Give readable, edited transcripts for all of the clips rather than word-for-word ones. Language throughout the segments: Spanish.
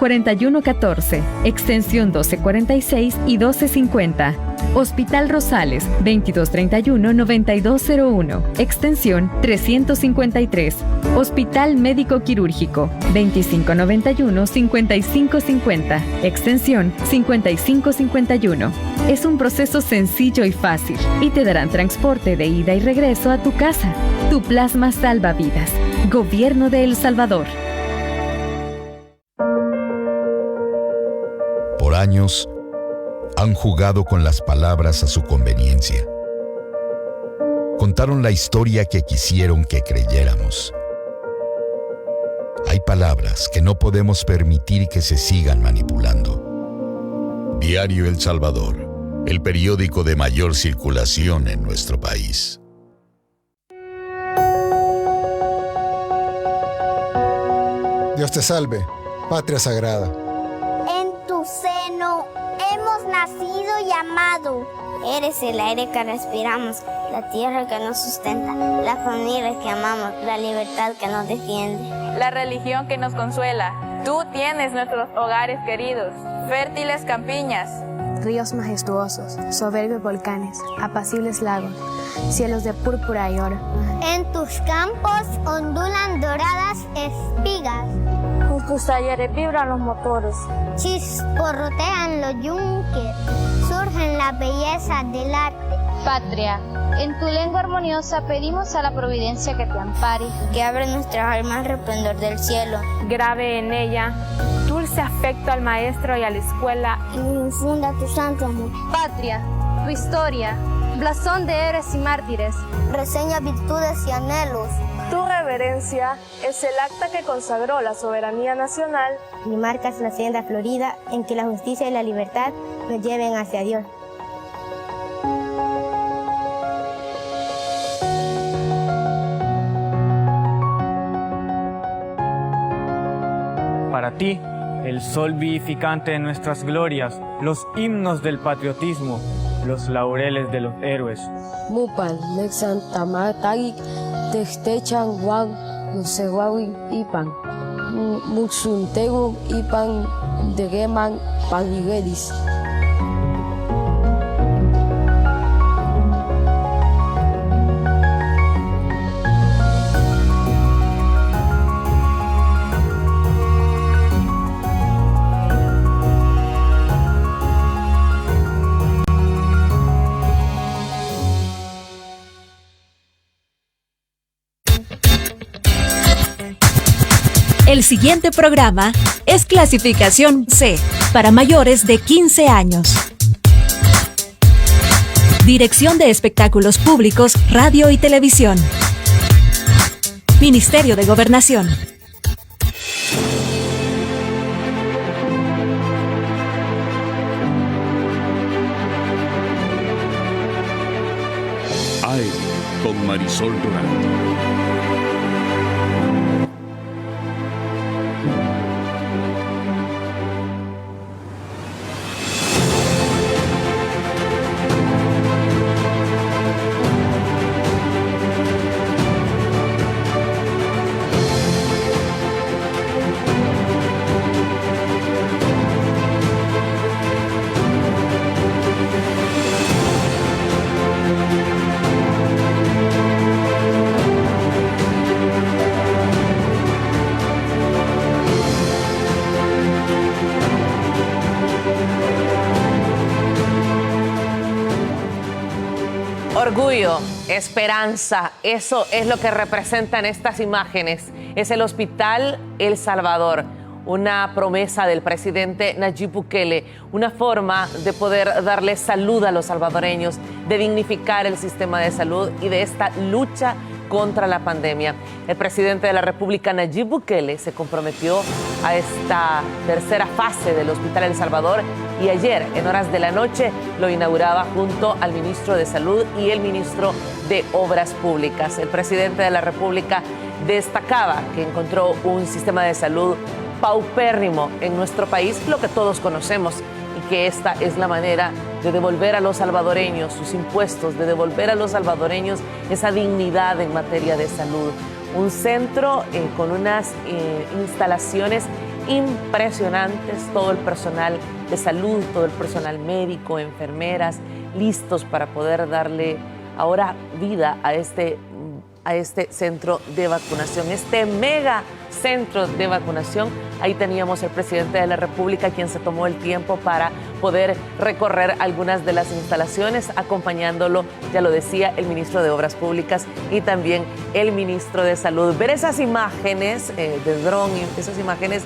4114, extensión 1246 y 1250. Hospital Rosales, 2231-9201, extensión 353. Hospital Médico Quirúrgico, 2591-5550, extensión 5551. Es un proceso sencillo y fácil y te darán transporte de ida y regreso a tu casa. Tu plasma salva vidas. Gobierno de El Salvador. Por años, han jugado con las palabras a su conveniencia. Contaron la historia que quisieron que creyéramos. Hay palabras que no podemos permitir que se sigan manipulando. Diario El Salvador, el periódico de mayor circulación en nuestro país. Dios te salve, patria sagrada. En tu seno hemos nacido y amado. Eres el aire que respiramos, la tierra que nos sustenta, la familia que amamos, la libertad que nos defiende, la religión que nos consuela. Tú tienes nuestros hogares queridos, fértiles campiñas, ríos majestuosos, soberbios volcanes, apacibles lagos, cielos de púrpura y oro. En tus campos ondulan doradas espigas. En tus talleres vibran los motores. Chisporrotean los yunques. Surgen las bellezas del arte. Patria, en tu lengua armoniosa pedimos a la providencia que te ampare. Que abre nuestras almas al resplandor del cielo. Grave en ella dulce afecto al maestro y a la escuela. Y infunda tu santo amor. Patria, tu historia, blasón de héroes y mártires. Reseña virtudes y anhelos. Tu reverencia es el acta que consagró la soberanía nacional. Y marcas la senda florida en que la justicia y la libertad nos lleven hacia Dios. Para ti, el sol vivificante de nuestras glorias, los himnos del patriotismo, los laureles de los héroes. Mupan, Nexan, Tamatagik, Textechan, Juan, Nusehuawin, Ipan, Muxuntegu, Ipan, Degeman, Panigueris. El siguiente programa es clasificación C, para mayores de 15 años. Dirección de Espectáculos Públicos, Radio y Televisión. Ministerio de Gobernación. AED con Marisol Durán. Orgullo, esperanza, eso es lo que representan estas imágenes. Es el Hospital El Salvador, una promesa del presidente Nayib Bukele, una forma de poder darle salud a los salvadoreños, de dignificar el sistema de salud y de esta lucha contra la pandemia. El presidente de la República, Nayib Bukele, se comprometió a esta tercera fase del Hospital El Salvador y ayer, en horas de la noche, lo inauguraba junto al ministro de Salud y el ministro de Obras Públicas. El presidente de la República destacaba que encontró un sistema de salud paupérrimo en nuestro país, lo que todos conocemos, y que esta es la manera de devolver a los salvadoreños sus impuestos, de devolver a los salvadoreños esa dignidad en materia de salud. Un centro con unas instalaciones impresionantes, todo el personal de salud, todo el personal médico, enfermeras, listos para poder darle ahora vida a este centro de vacunación, este mega centro de vacunación. Ahí teníamos al presidente de la República, quien se tomó el tiempo para poder recorrer algunas de las instalaciones, acompañándolo, ya lo decía, el ministro de Obras Públicas y también el ministro de Salud. Ver esas imágenes de dron, esas imágenes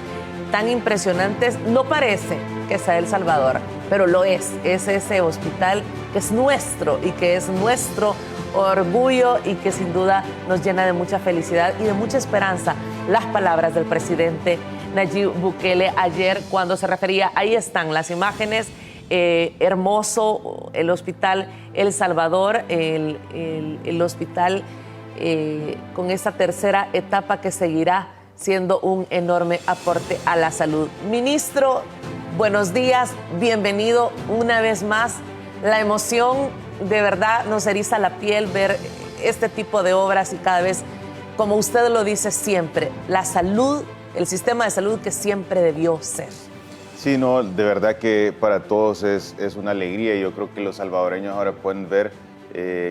tan impresionantes, no parece que sea El Salvador, pero lo es ese hospital que es nuestro y que es nuestro orgullo y que sin duda nos llena de mucha felicidad y de mucha esperanza. Las palabras del presidente Nayib Bukele ayer cuando se refería, ahí están las imágenes, hermoso el hospital El Salvador, el hospital con esta tercera etapa que seguirá siendo un enorme aporte a la salud. Ministro, buenos días, bienvenido una vez más. La emoción de verdad nos eriza la piel ver este tipo de obras y cada vez, como usted lo dice siempre, la salud, el sistema de salud que siempre debió ser. Sí, no, de verdad que para todos es una alegría y yo creo que los salvadoreños ahora pueden ver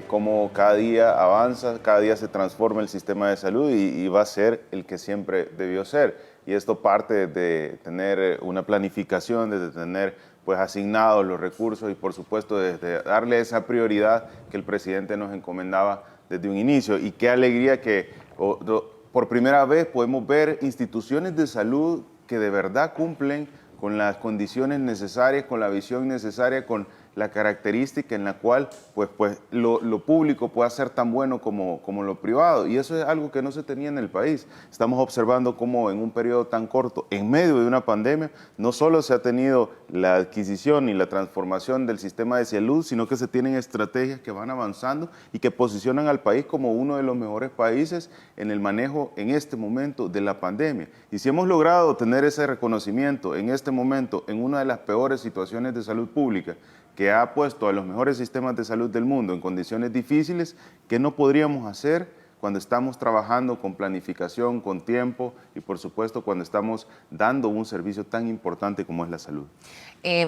cómo cada día avanza, cada día se transforma el sistema de salud y va a ser el que siempre debió ser. Y esto parte de tener una planificación, de tener pues asignados los recursos y por supuesto desde darle esa prioridad que el presidente nos encomendaba desde un inicio. Y qué alegría que por primera vez podemos ver instituciones de salud que de verdad cumplen con las condiciones necesarias, con la visión necesaria, con la característica en la cual pues lo público pueda ser tan bueno como lo privado. Y eso es algo que no se tenía en el país. Estamos observando cómo en un periodo tan corto, en medio de una pandemia, no solo se ha tenido la adquisición y la transformación del sistema de salud, sino que se tienen estrategias que van avanzando y que posicionan al país como uno de los mejores países en el manejo en este momento de la pandemia. Y si hemos logrado tener ese reconocimiento en este momento, en una de las peores situaciones de salud pública, que ha puesto a los mejores sistemas de salud del mundo en condiciones difíciles, ¿qué no podríamos hacer cuando estamos trabajando con planificación, con tiempo y por supuesto cuando estamos dando un servicio tan importante como es la salud?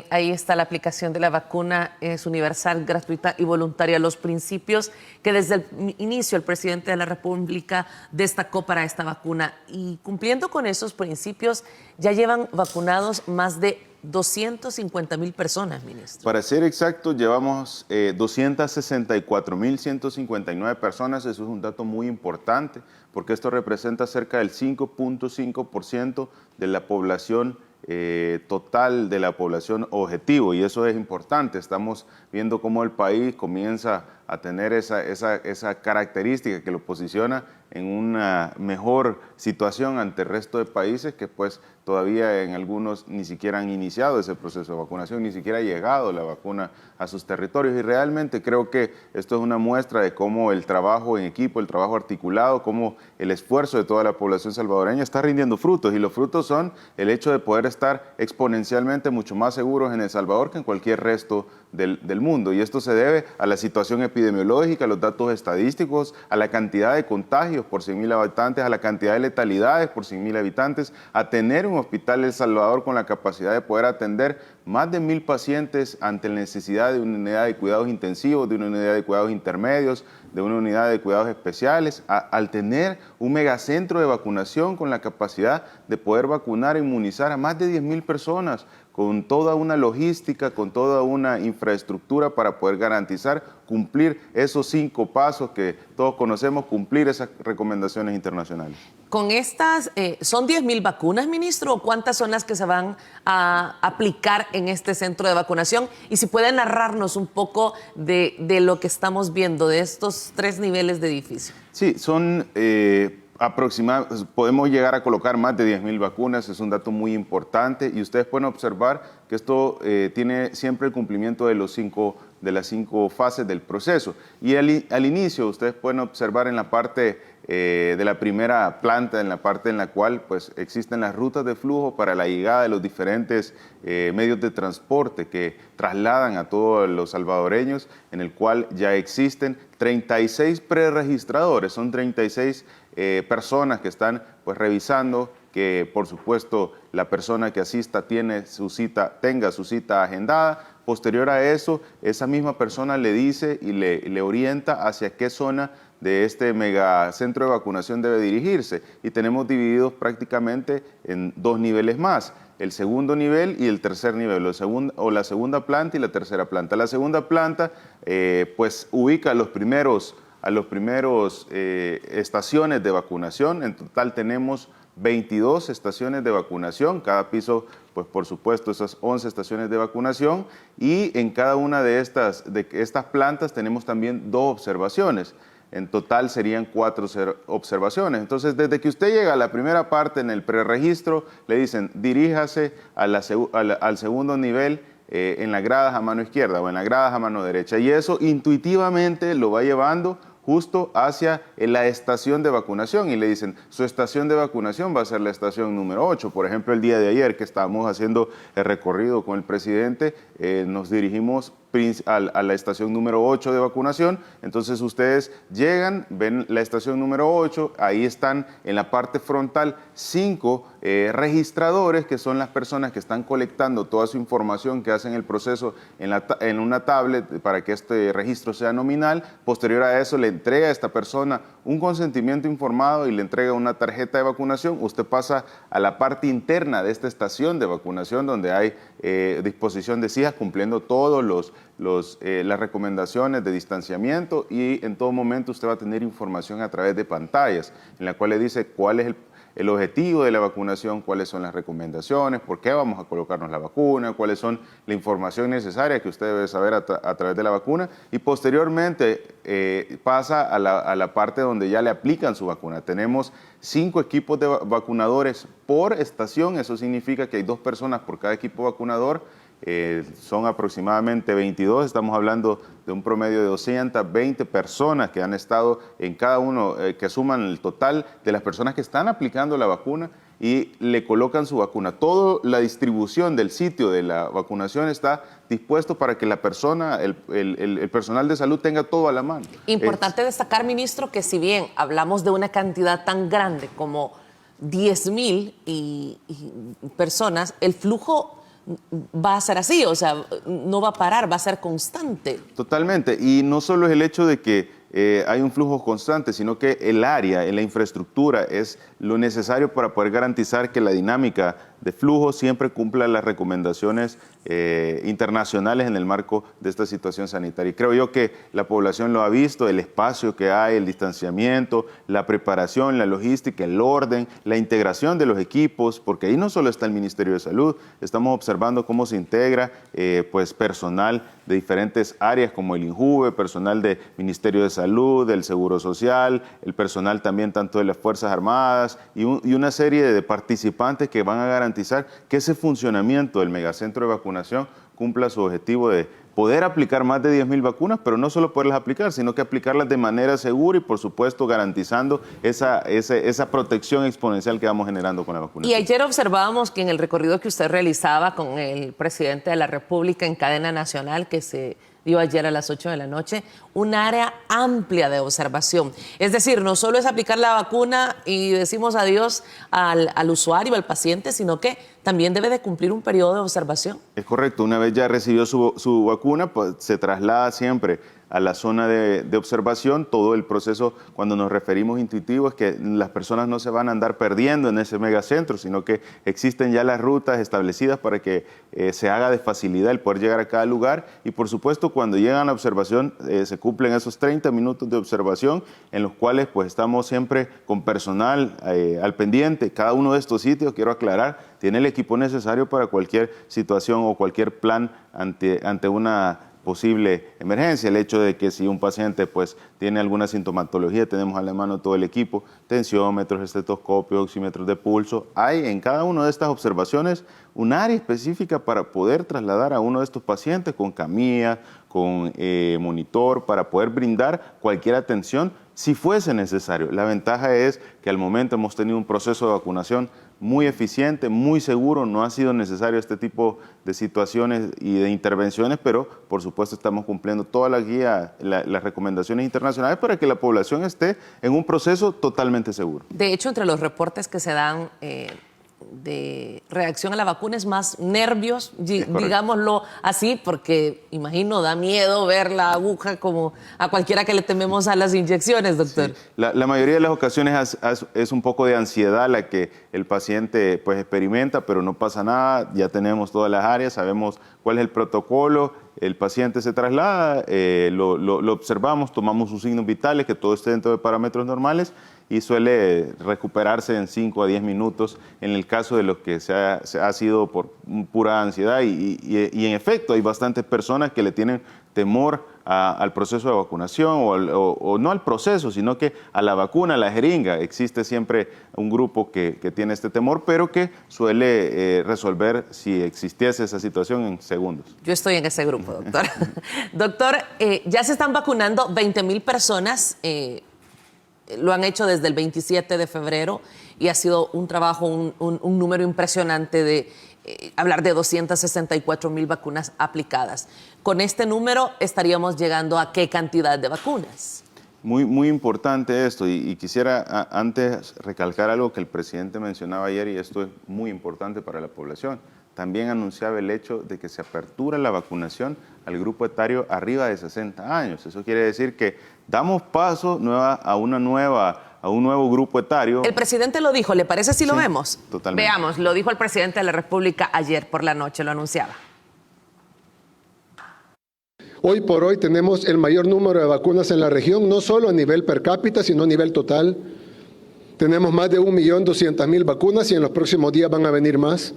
Ahí está la aplicación de la vacuna, es universal, gratuita y voluntaria. Los principios que desde el inicio el presidente de la República destacó para esta vacuna, y cumpliendo con esos principios ya llevan vacunados más de 250,000 personas, ministro. Para ser exacto, llevamos 264,159 personas. Eso es un dato muy importante porque esto representa cerca del 5.5% de la población total, de la población objetivo, y eso es importante. Estamos viendo cómo el país comienza a tener esa característica que lo posiciona en una mejor situación ante el resto de países que pues todavía en algunos ni siquiera han iniciado ese proceso de vacunación, ni siquiera ha llegado la vacuna a sus territorios. Y realmente creo que esto es una muestra de cómo el trabajo en equipo, el trabajo articulado, cómo el esfuerzo de toda la población salvadoreña está rindiendo frutos, y los frutos son el hecho de poder estar exponencialmente mucho más seguros en El Salvador que en cualquier resto del mundo. Y esto se debe a la situación epidemiológica, a los datos estadísticos, a la cantidad de contagios por 100,000 habitantes, a la cantidad de letalidades por 100,000 habitantes, a tener un hospital El Salvador con la capacidad de poder atender más de 1,000 pacientes ante la necesidad de una unidad de cuidados intensivos, de una unidad de cuidados intermedios, de una unidad de cuidados especiales, al tener un megacentro de vacunación con la capacidad de poder vacunar e inmunizar a más de 10,000 personas, con toda una logística, con toda una infraestructura para poder garantizar cumplir esos 5 pasos que todos conocemos, cumplir esas recomendaciones internacionales. Con estas, ¿son 10,000 vacunas, ministro? ¿O cuántas son las que se van a aplicar en este centro de vacunación? Y si puede narrarnos un poco de lo que estamos viendo, de estos 3 niveles de edificio. Sí, son aproximadamente, podemos llegar a colocar más de 10,000 vacunas, es un dato muy importante, y ustedes pueden observar que esto tiene siempre el cumplimiento de las 5 fases del proceso. Y al inicio, ustedes pueden observar en la parte de la primera planta, en la parte en la cual pues, existen las rutas de flujo para la llegada de los diferentes medios de transporte que trasladan a todos los salvadoreños, en el cual ya existen 36 preregistradores, son 36 personas que están pues, revisando que por supuesto la persona que asista tenga su cita agendada. Posterior a eso, esa misma persona le dice y le orienta hacia qué zona de este megacentro de vacunación debe dirigirse. Y tenemos divididos prácticamente en 2 niveles más, el segundo nivel y el tercer nivel, la segunda planta y la tercera planta. La segunda planta pues ubica a los primeros estaciones de vacunación. En total tenemos 22 estaciones de vacunación, cada piso, pues por supuesto, esas 11 estaciones de vacunación, y en cada una de estas plantas tenemos también 2 observaciones. En total serían 4 observaciones. Entonces, desde que usted llega a la primera parte en el preregistro, le dicen diríjase al segundo nivel en las gradas a mano izquierda o en las gradas a mano derecha. Y eso intuitivamente lo va llevando justo hacia la estación de vacunación, y le dicen, su estación de vacunación va a ser la estación número 8. Por ejemplo, el día de ayer que estábamos haciendo el recorrido con el presidente, nos dirigimos a la estación número 8 de vacunación. Entonces ustedes llegan, ven la estación número 8, ahí están en la parte frontal 5 registradores, que son las personas que están colectando toda su información, que hacen el proceso en una tablet para que este registro sea nominal. Posterior a eso le entrega a esta persona un consentimiento informado y le entrega una tarjeta de vacunación. Usted pasa a la parte interna de esta estación de vacunación, donde hay disposición de sillas cumpliendo todos las recomendaciones de distanciamiento, y en todo momento usted va a tener información a través de pantallas en la cual le dice cuál es el objetivo de la vacunación, cuáles son las recomendaciones, por qué vamos a colocarnos la vacuna, cuáles son la información necesaria que usted debe saber a través de la vacuna, y posteriormente pasa a la parte donde ya le aplican su vacuna. Tenemos 5 equipos de vacunadores por estación. Eso significa que hay 2 personas por cada equipo vacunador. Son aproximadamente 22, estamos hablando de un promedio de 220 personas que han estado en cada uno, que suman el total de las personas que están aplicando la vacuna y le colocan su vacuna. Toda la distribución del sitio de la vacunación está dispuesto para que la persona, el personal de salud tenga todo a la mano. Importante destacar, ministro, que si bien hablamos de una cantidad tan grande como 10,000 personas, el flujo va a ser así, o sea, no va a parar, va a ser constante. Totalmente, y no solo es el hecho de que hay un flujo constante, sino que el área, la infraestructura es lo necesario para poder garantizar que la dinámica de flujo siempre cumpla las recomendaciones internacionales en el marco de esta situación sanitaria. Y creo yo que la población lo ha visto, el espacio que hay, el distanciamiento, la preparación, la logística, el orden, la integración de los equipos, porque ahí no solo está el Ministerio de Salud, estamos observando cómo se integra pues personal de diferentes áreas como el INJUVE, personal del Ministerio de Salud, del Seguro Social, el personal también tanto de las Fuerzas Armadas y una serie de participantes que van a garantizar que ese funcionamiento del megacentro de vacunación cumpla su objetivo de poder aplicar más de 10,000 vacunas, pero no solo poderlas aplicar, sino que aplicarlas de manera segura y, por supuesto, garantizando esa protección exponencial que vamos generando con la vacunación. Y ayer observábamos que en el recorrido que usted realizaba con el presidente de la República en cadena nacional, que se dio ayer a las 8 de la noche, un área amplia de observación. Es decir, no solo es aplicar la vacuna y decimos adiós al usuario, al paciente, sino que también debe de cumplir un periodo de observación. Es correcto, una vez ya recibió su vacuna, pues se traslada siempre a la zona de observación. Todo el proceso, cuando nos referimos intuitivo, es que las personas no se van a andar perdiendo en ese megacentro, sino que existen ya las rutas establecidas para que se haga de facilidad el poder llegar a cada lugar. Y por supuesto, cuando llegan a la observación, se cumplen esos 30 minutos de observación, en los cuales pues estamos siempre con personal al pendiente. Cada uno de estos sitios, quiero aclarar, tiene el equipo necesario para cualquier situación o cualquier plan ante una posible emergencia. El hecho de que si un paciente pues tiene alguna sintomatología, tenemos a la mano todo el equipo, tensiómetros, estetoscopios, oxímetros de pulso. Hay en cada una de estas observaciones un área específica para poder trasladar a uno de estos pacientes con camilla, con monitor, para poder brindar cualquier atención si fuese necesario. La ventaja es que al momento hemos tenido un proceso de vacunación muy eficiente, muy seguro, no ha sido necesario este tipo de situaciones y de intervenciones, pero por supuesto estamos cumpliendo toda la guía, las recomendaciones internacionales para que la población esté en un proceso totalmente seguro. De hecho, entre los reportes que se dan reacción a la vacuna es más nervios, digámoslo así, porque imagino, da miedo ver la aguja como a cualquiera que le tememos a las inyecciones, doctor. Sí. La mayoría de las ocasiones es un poco de ansiedad la que el paciente pues experimenta, pero no pasa nada, ya tenemos todas las áreas, sabemos cuál es el protocolo, el paciente se traslada, lo observamos, tomamos sus signos vitales, que todo esté dentro de parámetros normales y suele recuperarse en 5 a 10 minutos en el caso de los que se ha sido por pura ansiedad y en efecto hay bastantes personas que le tienen temor al proceso de vacunación o no al proceso, sino que a la vacuna, a la jeringa. Existe siempre un grupo que tiene este temor, pero que suele resolver, si existiese esa situación, en segundos. Yo estoy en ese grupo, doctor. Doctor, ya se están vacunando 20,000 personas, lo han hecho desde el 27 de febrero y ha sido un trabajo, un número impresionante de hablar de 264,000 vacunas aplicadas. Con este número estaríamos llegando a ¿qué cantidad de vacunas? Muy importante esto y quisiera antes recalcar algo que el presidente mencionaba ayer y esto es muy importante para la población. También anunciaba el hecho de que se apertura la vacunación al grupo etario arriba de 60 años. Eso quiere decir que damos paso a un nuevo grupo etario. El presidente lo dijo, ¿le parece si lo vemos? Totalmente. Veamos, lo dijo el presidente de la República ayer por la noche, lo anunciaba. Hoy por hoy tenemos el mayor número de vacunas en la región, no solo a nivel per cápita, sino a nivel total. Tenemos más de 1.200.000 vacunas y en los próximos días van a venir más.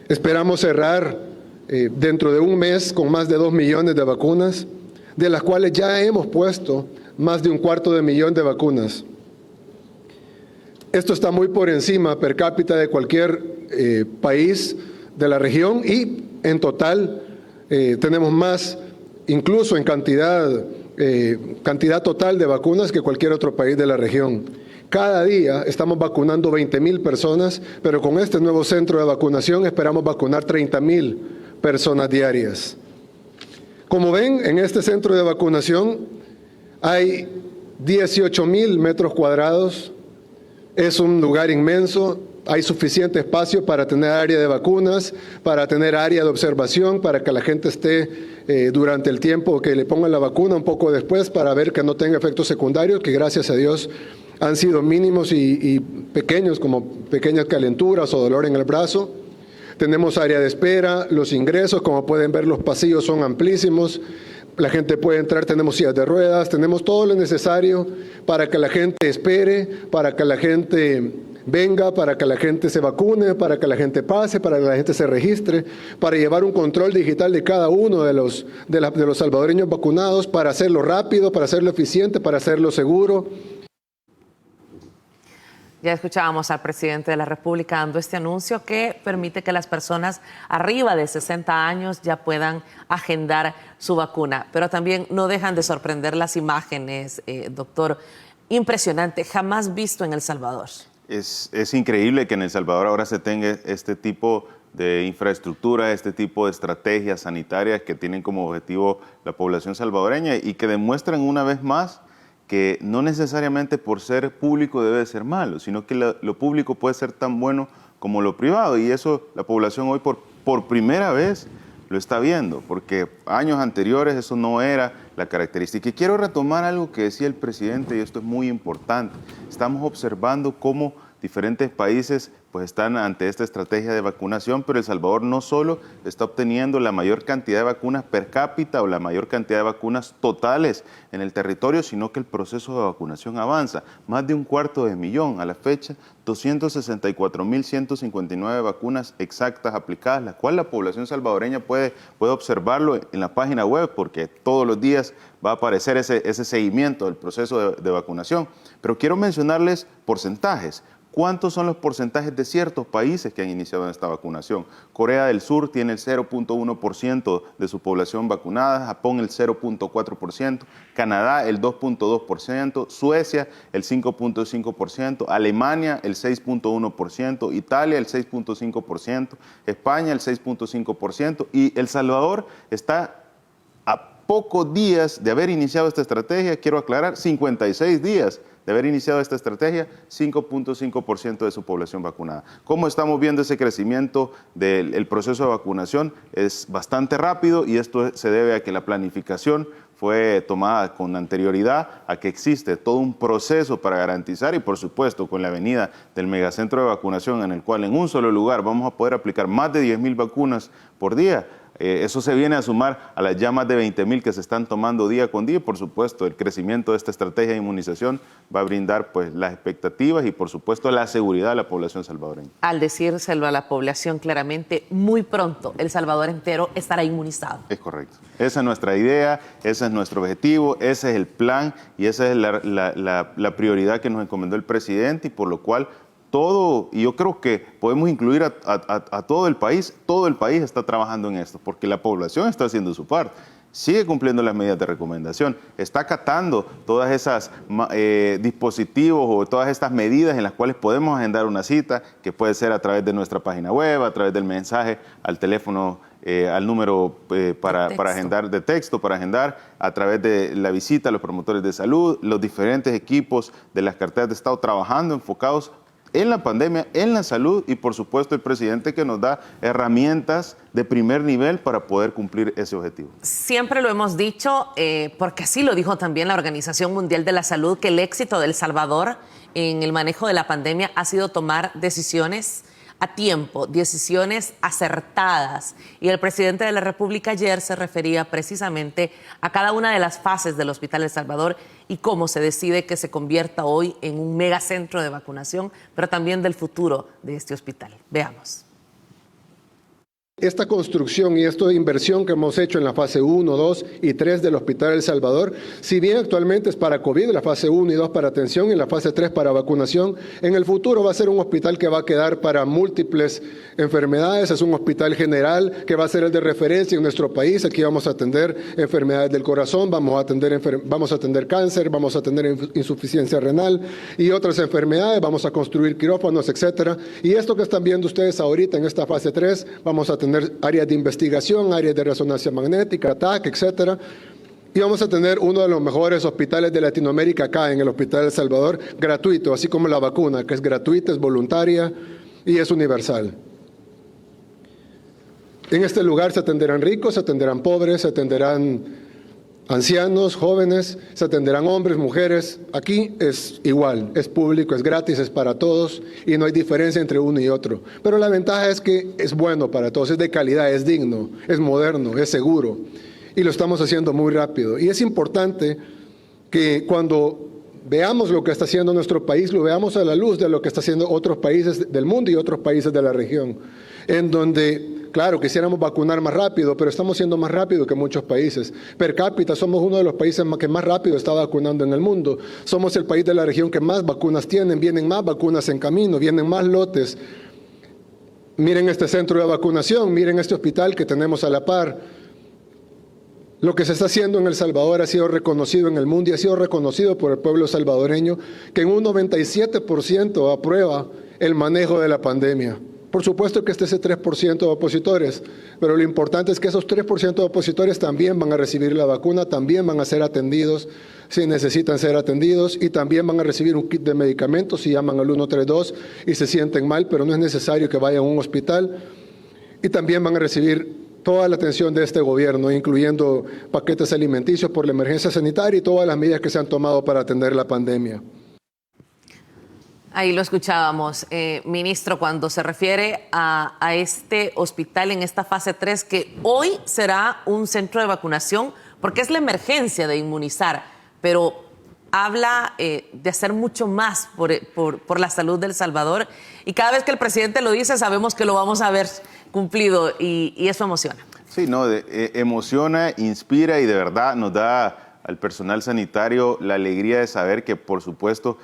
Esperamos cerrar dentro de un mes con más de 2 millones de vacunas, de las cuales ya hemos puesto más de 250,000 de vacunas. Esto está muy por encima per cápita de cualquier país de la región y en total tenemos más, incluso en cantidad total de vacunas que cualquier otro país de la región. Cada día estamos vacunando 20,000 personas, pero con este nuevo centro de vacunación esperamos vacunar 30,000 personas diarias. Como ven, en este centro de vacunación hay 18,000 metros cuadrados. Es un lugar inmenso. Hay suficiente espacio para tener área de vacunas, para tener área de observación, para que la gente esté durante el tiempo que le pongan la vacuna, un poco después, para ver que no tenga efectos secundarios, que gracias a Dios han sido mínimos y pequeños, como pequeñas calenturas o dolor en el brazo. Tenemos área de espera, los ingresos, como pueden ver, los pasillos son amplísimos. La gente puede entrar, tenemos sillas de ruedas, tenemos todo lo necesario para que la gente espere, para que la gente venga, para que la gente se vacune, para que la gente pase, para que la gente se registre, para llevar un control digital de cada uno de los salvadoreños vacunados, para hacerlo rápido, para hacerlo eficiente, para hacerlo seguro. Ya escuchábamos al presidente de la República dando este anuncio que permite que las personas arriba de 60 años ya puedan agendar su vacuna. Pero también no dejan de sorprender las imágenes, doctor. Impresionante, jamás visto en El Salvador. Es increíble que en El Salvador ahora se tenga este tipo de infraestructura, este tipo de estrategias sanitarias que tienen como objetivo la población salvadoreña y que demuestran una vez más que no necesariamente por ser público debe ser malo, sino que lo público puede ser tan bueno como lo privado y eso la población hoy por primera vez lo está viendo, porque años anteriores eso no era la característica. Y quiero retomar algo que decía el presidente y esto es muy importante. Estamos observando cómo diferentes países pues están ante esta estrategia de vacunación, pero El Salvador no solo está obteniendo la mayor cantidad de vacunas per cápita o la mayor cantidad de vacunas totales en el territorio, sino que el proceso de vacunación avanza. Más de 250,000 a la fecha, 264,159 vacunas exactas aplicadas, la cual la población salvadoreña puede observarlo en la página web, porque todos los días va a aparecer ese seguimiento del proceso de vacunación. Pero quiero mencionarles porcentajes. ¿Cuántos son los porcentajes de ciertos países que han iniciado esta vacunación? Corea del Sur tiene el 0.1% de su población vacunada, Japón el 0.4%, Canadá el 2.2%, Suecia el 5.5%, Alemania el 6.1%, Italia el 6.5%, España el 6.5% y El Salvador está a pocos días de haber iniciado esta estrategia, quiero aclarar, 56 días de haber iniciado esta estrategia, 5.5% de su población vacunada. ¿Cómo estamos viendo ese crecimiento del proceso de vacunación? Es bastante rápido y esto se debe a que la planificación fue tomada con anterioridad, a que existe todo un proceso para garantizar y por supuesto con la venida del megacentro de vacunación en el cual en un solo lugar vamos a poder aplicar más de 10,000 vacunas por día. Eso se viene a sumar a las ya más de 20,000 que se están tomando día con día y por supuesto el crecimiento de esta estrategia de inmunización va a brindar pues las expectativas y por supuesto la seguridad de la población salvadoreña. Al decírselo a la población claramente, muy pronto El Salvador entero estará inmunizado. Es correcto. Esa es nuestra idea, ese es nuestro objetivo, ese es el plan y esa es la prioridad que nos encomendó el presidente y por lo cual todo, y yo creo que podemos incluir a todo el país está trabajando en esto, porque la población está haciendo su parte, sigue cumpliendo las medidas de recomendación, está acatando todas esas dispositivos o todas estas medidas en las cuales podemos agendar una cita, que puede ser a través de nuestra página web, a través del mensaje al teléfono, al número para agendar de texto, para agendar, a través de la visita a los promotores de salud, los diferentes equipos de las carteras de Estado trabajando enfocados en la pandemia, en la salud y por supuesto el presidente que nos da herramientas de primer nivel para poder cumplir ese objetivo. Siempre lo hemos dicho, porque así lo dijo también la Organización Mundial de la Salud, que el éxito de El Salvador en el manejo de la pandemia ha sido tomar decisiones a tiempo, decisiones acertadas. Y el presidente de la República ayer se refería precisamente a cada una de las fases del Hospital El Salvador y cómo se decide que se convierta hoy en un megacentro de vacunación, pero también del futuro de este hospital. Veamos. Esta construcción y esta inversión que hemos hecho en la fase 1, 2 y 3 del Hospital El Salvador, si bien actualmente es para COVID, la fase 1 y 2 para atención y la fase 3 para vacunación, en el futuro va a ser un hospital que va a quedar para múltiples enfermedades, es un hospital general que va a ser el de referencia en nuestro país. Aquí vamos a atender enfermedades del corazón, vamos a atender cáncer, vamos a atender insuficiencia renal y otras enfermedades, vamos a construir quirófanos, etcétera. Y esto que están viendo ustedes ahorita en esta fase 3, vamos a tener áreas de investigación, áreas de resonancia magnética, TAC, etcétera. Y vamos a tener uno de los mejores hospitales de Latinoamérica acá en el Hospital El Salvador, gratuito, así como la vacuna, que es gratuita, es voluntaria y es universal. En este lugar se atenderán ricos, se atenderán pobres, se atenderán ancianos, jóvenes, se atenderán hombres, mujeres. Aquí es igual, es público, es gratis, es para todos y no hay diferencia entre uno y otro. Pero la ventaja es que es bueno para todos, es de calidad, es digno, es moderno, es seguro y lo estamos haciendo muy rápido. Y es importante que cuando veamos lo que está haciendo nuestro país, lo veamos a la luz de lo que está haciendo otros países del mundo y otros países de la región, en donde, claro, quisiéramos vacunar más rápido, pero estamos siendo más rápido que muchos países. Per cápita somos uno de los países que más rápido está vacunando en el mundo. Somos el país de la región que más vacunas tienen, vienen más vacunas en camino, vienen más lotes. Miren este centro de vacunación, miren este hospital que tenemos a la par. Lo que se está haciendo en El Salvador ha sido reconocido en el mundo y ha sido reconocido por el pueblo salvadoreño, que en un 97% aprueba el manejo de la pandemia. Por supuesto que ese 3% de opositores, pero lo importante es que esos 3% de opositores también van a recibir la vacuna, también van a ser atendidos si necesitan ser atendidos y también van a recibir un kit de medicamentos si llaman al 132 y se sienten mal, pero no es necesario que vayan a un hospital. Y también van a recibir toda la atención de este gobierno, incluyendo paquetes alimenticios por la emergencia sanitaria y todas las medidas que se han tomado para atender la pandemia. Ahí lo escuchábamos, ministro, cuando se refiere a este hospital en esta fase 3, que hoy será un centro de vacunación, porque es la emergencia de inmunizar, pero habla de hacer mucho más por la salud del Salvador. Y cada vez que el presidente lo dice, sabemos que lo vamos a ver cumplido y eso emociona. Sí, no, emociona, inspira y de verdad nos da al personal sanitario la alegría de saber que, por supuesto,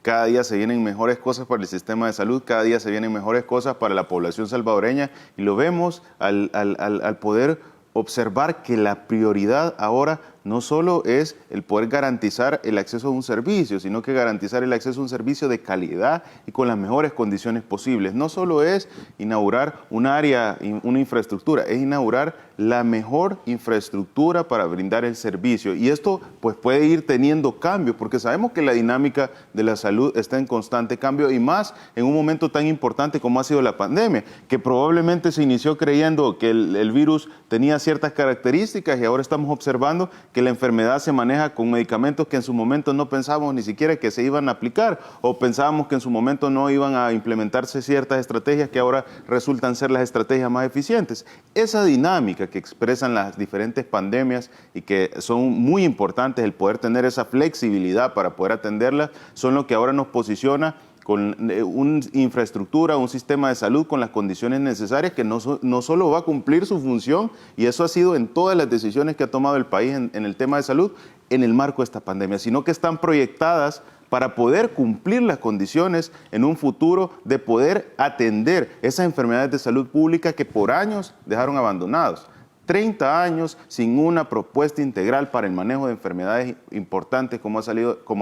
cada día se vienen mejores cosas para el sistema de salud, cada día se vienen mejores cosas para la población salvadoreña y lo vemos al poder observar que la prioridad ahora no solo es el poder garantizar el acceso a un servicio, sino que garantizar el acceso a un servicio de calidad y con las mejores condiciones posibles. No solo es inaugurar un área, una infraestructura, es inaugurar la mejor infraestructura para brindar el servicio. Y esto pues puede ir teniendo cambios, porque sabemos que la dinámica de la salud está en constante cambio, y más en un momento tan importante como ha sido la pandemia, que probablemente se inició creyendo que el virus tenía ciertas características, y ahora estamos observando que la enfermedad se maneja con medicamentos que en su momento no pensábamos ni siquiera que se iban a aplicar, o pensábamos que en su momento no iban a implementarse ciertas estrategias que ahora resultan ser las estrategias más eficientes. Esa dinámica que expresan las diferentes pandemias y que son muy importantes, el poder tener esa flexibilidad para poder atenderlas, son lo que ahora nos posiciona con una infraestructura, un sistema de salud con las condiciones necesarias, que no solo va a cumplir su función, y eso ha sido en todas las decisiones que ha tomado el país en el tema de salud en el marco de esta pandemia, sino que están proyectadas para poder cumplir las condiciones en un futuro de poder atender esas enfermedades de salud pública que por años dejaron abandonados. 30 años sin una propuesta integral para el manejo de enfermedades importantes como ha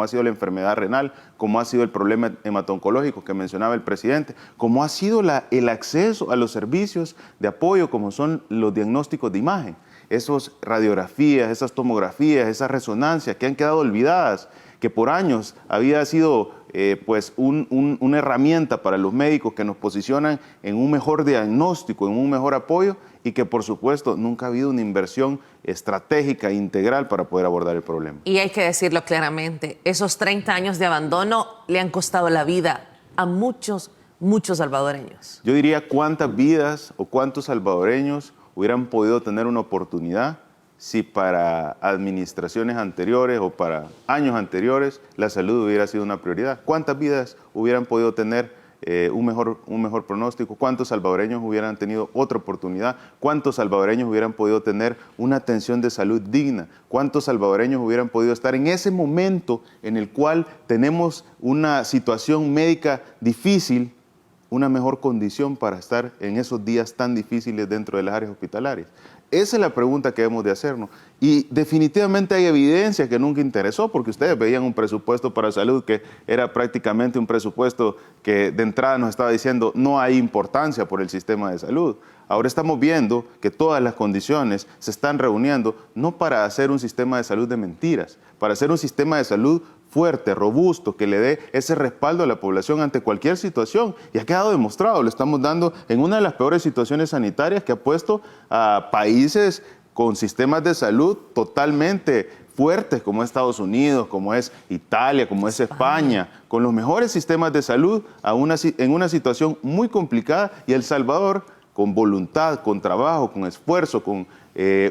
sido la enfermedad renal, como ha sido el problema hemato-oncológico que mencionaba el presidente, como ha sido el acceso a los servicios de apoyo como son los diagnósticos de imagen, esas radiografías, esas tomografías, esas resonancias que han quedado olvidadas, que por años había sido pues una herramienta para los médicos que nos posicionan en un mejor diagnóstico, en un mejor apoyo, y que por supuesto nunca ha habido una inversión estratégica e integral para poder abordar el problema. Y hay que decirlo claramente, esos 30 años de abandono le han costado la vida a muchos salvadoreños. Yo diría cuántas vidas o cuántos salvadoreños hubieran podido tener una oportunidad si para administraciones anteriores o para años anteriores la salud hubiera sido una prioridad. ¿Cuántas vidas hubieran podido tener un mejor pronóstico? ¿Cuántos salvadoreños hubieran tenido otra oportunidad? ¿Cuántos salvadoreños hubieran podido tener una atención de salud digna? ¿Cuántos salvadoreños hubieran podido estar en ese momento en el cual tenemos una situación médica difícil, una mejor condición para estar en esos días tan difíciles dentro de las áreas hospitalarias? Esa es la pregunta que debemos de hacernos. Y definitivamente hay evidencia que nunca interesó, porque ustedes veían un presupuesto para salud que era prácticamente un presupuesto que de entrada nos estaba diciendo no hay importancia por el sistema de salud. Ahora estamos viendo que todas las condiciones se están reuniendo no para hacer un sistema de salud de mentiras, para hacer un sistema de salud fuerte, robusto, que le dé ese respaldo a la población ante cualquier situación. Y ha quedado demostrado, lo estamos dando en una de las peores situaciones sanitarias que ha puesto a países con sistemas de salud totalmente fuertes como es Estados Unidos, como es Italia, como es España, con los mejores sistemas de salud en una situación muy complicada, y El Salvador, con voluntad, con trabajo, con esfuerzo, con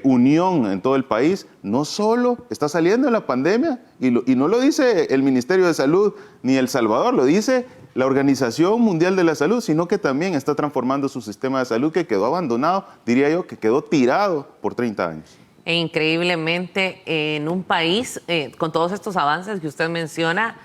unión en todo el país, no solo está saliendo de la pandemia, y no lo dice el Ministerio de Salud ni El Salvador, lo dice la Organización Mundial de la Salud, sino que también está transformando su sistema de salud que quedó abandonado, diría yo, que quedó tirado por 30 años. E increíblemente, en un país con todos estos avances que usted menciona,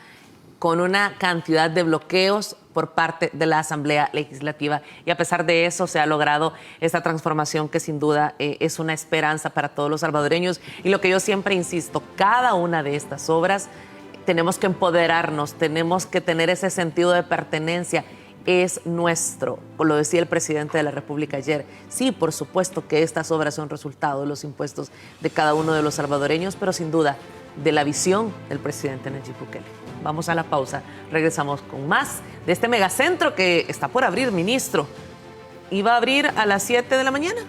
con una cantidad de bloqueos por parte de la Asamblea Legislativa, y a pesar de eso se ha logrado esta transformación que sin duda es una esperanza para todos los salvadoreños. Y lo que yo siempre insisto, cada una de estas obras tenemos que empoderarnos, tenemos que tener ese sentido de pertenencia. Es nuestro, lo decía el presidente de la República ayer. Sí, por supuesto que estas obras son resultado de los impuestos de cada uno de los salvadoreños, pero sin duda de la visión del presidente Nayib Bukele. Vamos a la pausa, regresamos con más de este megacentro que está por abrir, ministro. ¿Iba a abrir a las 7 de la mañana?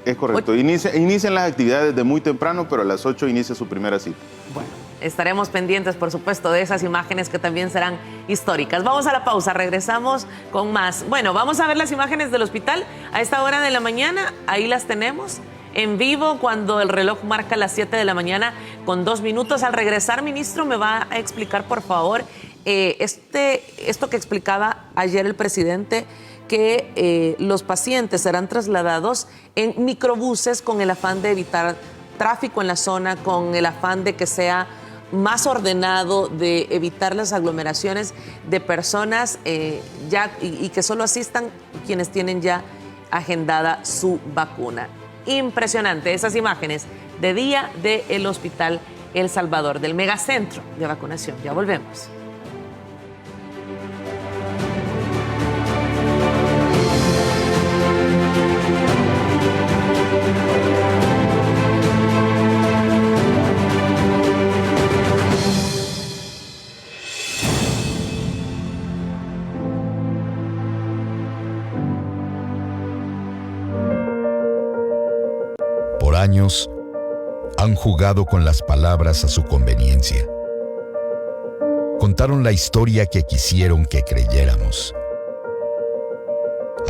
Es correcto, inician las actividades de muy temprano, pero a las 8 inicia su primera cita. Bueno, estaremos pendientes, por supuesto, de esas imágenes que también serán históricas. Vamos a la pausa, regresamos con más. Bueno, vamos a ver las imágenes del hospital a esta hora de la mañana. Ahí las tenemos en vivo cuando el reloj marca las 7 de la mañana con 2 minutos. Al regresar, ministro, me va a explicar, por favor, esto que explicaba ayer el presidente, que los pacientes serán trasladados en microbuses con el afán de evitar tráfico en la zona, con el afán de que sea más ordenado, de evitar las aglomeraciones de personas y que solo asistan quienes tienen ya agendada su vacuna. Impresionante esas imágenes de día del Hospital El Salvador, del megacentro de vacunación. Ya volvemos. Por años, han jugado con las palabras a su conveniencia. Contaron la historia que quisieron que creyéramos.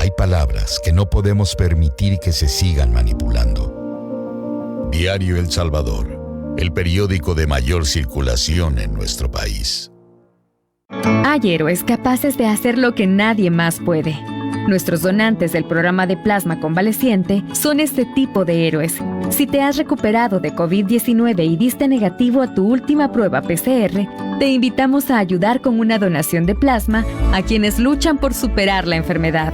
Hay palabras que no podemos permitir que se sigan manipulando. Diario El Salvador, el periódico de mayor circulación en nuestro país. Hay héroes capaces de hacer lo que nadie más puede. Nuestros donantes del programa de plasma convaleciente son este tipo de héroes. Si te has recuperado de COVID-19 y diste negativo a tu última prueba PCR, te invitamos a ayudar con una donación de plasma a quienes luchan por superar la enfermedad.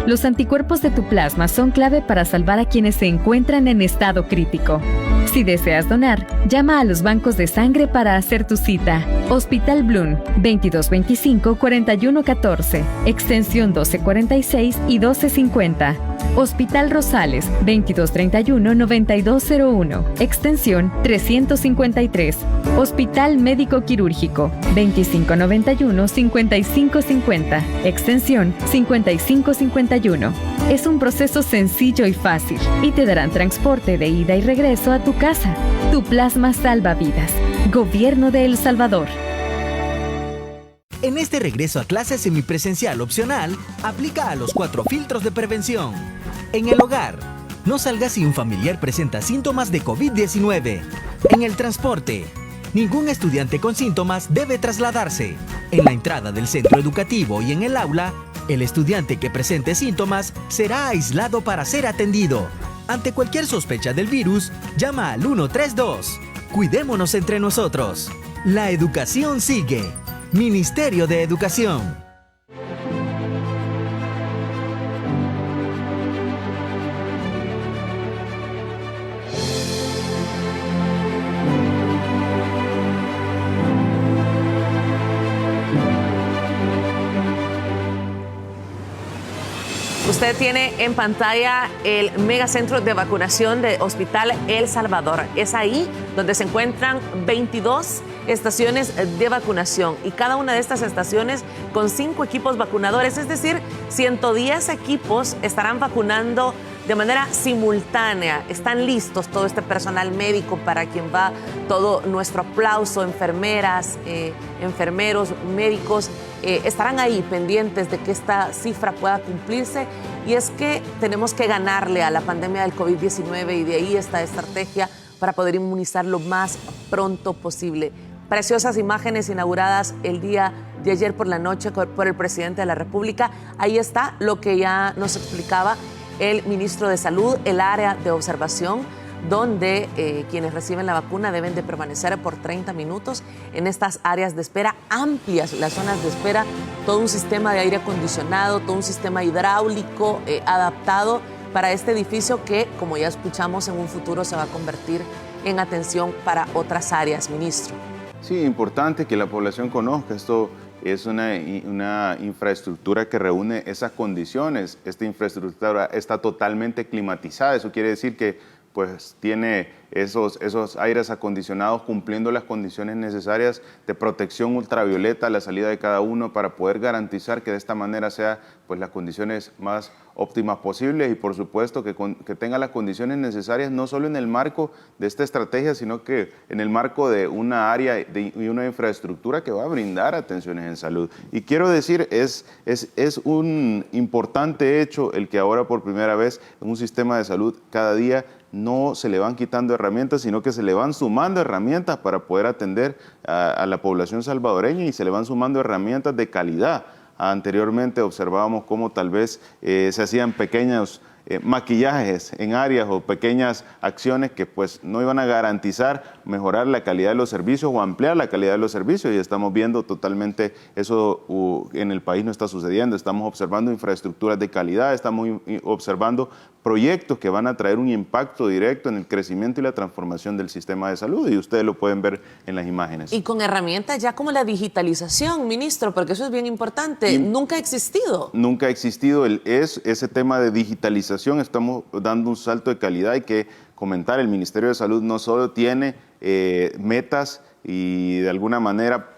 Los anticuerpos de tu plasma son clave para salvar a quienes se encuentran en estado crítico. Si deseas donar, llama a los bancos de sangre para hacer tu cita. Hospital Bloom, 2225-4114, extensión 1246 y 1250. Hospital Rosales, 2231-9201, extensión 353. Hospital Médico Quirúrgico, 2591-5550, extensión 5551. Es un proceso sencillo y fácil y te darán transporte de ida y regreso a tu casa. Tu plasma salva vidas. Gobierno de El Salvador. En este regreso a clases semipresencial opcional, aplica a los 4 filtros de prevención. En el hogar, no salgas si un familiar presenta síntomas de COVID-19. En el transporte, ningún estudiante con síntomas debe trasladarse. En la entrada del centro educativo y en el aula, el estudiante que presente síntomas será aislado para ser atendido. Ante cualquier sospecha del virus, llama al 132. Cuidémonos entre nosotros. La educación sigue. Ministerio de Educación. Usted tiene en pantalla el megacentro de vacunación de Hospital El Salvador. Es ahí donde se encuentran 22 estaciones de vacunación y cada una de estas estaciones con 5 equipos vacunadores, es decir, 110 equipos estarán vacunando de manera simultánea. Están listos todo este personal médico para quien va todo nuestro aplauso, enfermeras, enfermeros, médicos, estarán ahí pendientes de que esta cifra pueda cumplirse. Y es que tenemos que ganarle a la pandemia del COVID-19 y de ahí esta estrategia para poder inmunizar lo más pronto posible. Preciosas imágenes inauguradas el día de ayer por la noche por el presidente de la República. Ahí está lo que ya nos explicaba el ministro de Salud, el área de observación, donde quienes reciben la vacuna deben de permanecer por 30 minutos en estas áreas de espera amplias, las zonas de espera, todo un sistema de aire acondicionado, todo un sistema hidráulico adaptado para este edificio que, como ya escuchamos, en un futuro se va a convertir en atención para otras áreas, ministro. Sí, importante que la población conozca esto. Es una infraestructura que reúne esas condiciones. Esta infraestructura está totalmente climatizada. Eso quiere decir que pues tiene esos aires acondicionados cumpliendo las condiciones necesarias de protección ultravioleta a la salida de cada uno para poder garantizar que de esta manera sea pues las condiciones más óptimas posibles y por supuesto que tenga las condiciones necesarias no solo en el marco de esta estrategia, sino que en el marco de una área y una infraestructura que va a brindar atenciones en salud. Y quiero decir, es un importante hecho el que ahora por primera vez en un sistema de salud cada día no se le van quitando herramientas, sino que se le van sumando herramientas para poder atender a la población salvadoreña y se le van sumando herramientas de calidad. Anteriormente observábamos cómo tal vez se hacían pequeños maquillajes en áreas o pequeñas acciones que pues no iban a garantizar mejorar la calidad de los servicios o ampliar la calidad de los servicios, y estamos viendo totalmente eso en el país no está sucediendo. Estamos observando infraestructuras de calidad, estamos observando proyectos que van a traer un impacto directo en el crecimiento y la transformación del sistema de salud, y ustedes lo pueden ver en las imágenes. Y con herramientas ya como la digitalización, ministro, porque eso es bien importante. Nunca ha existido. Nunca ha existido ese tema de digitalización. Estamos dando un salto de calidad. Hay que comentar, el Ministerio de Salud no solo tiene metas y de alguna manera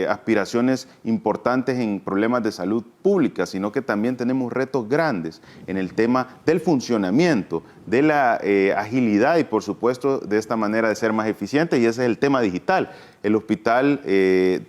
aspiraciones importantes en problemas de salud pública, sino que también tenemos retos grandes en el tema del funcionamiento, de la agilidad y por supuesto de esta manera de ser más eficientes, y ese es el tema digital. El hospital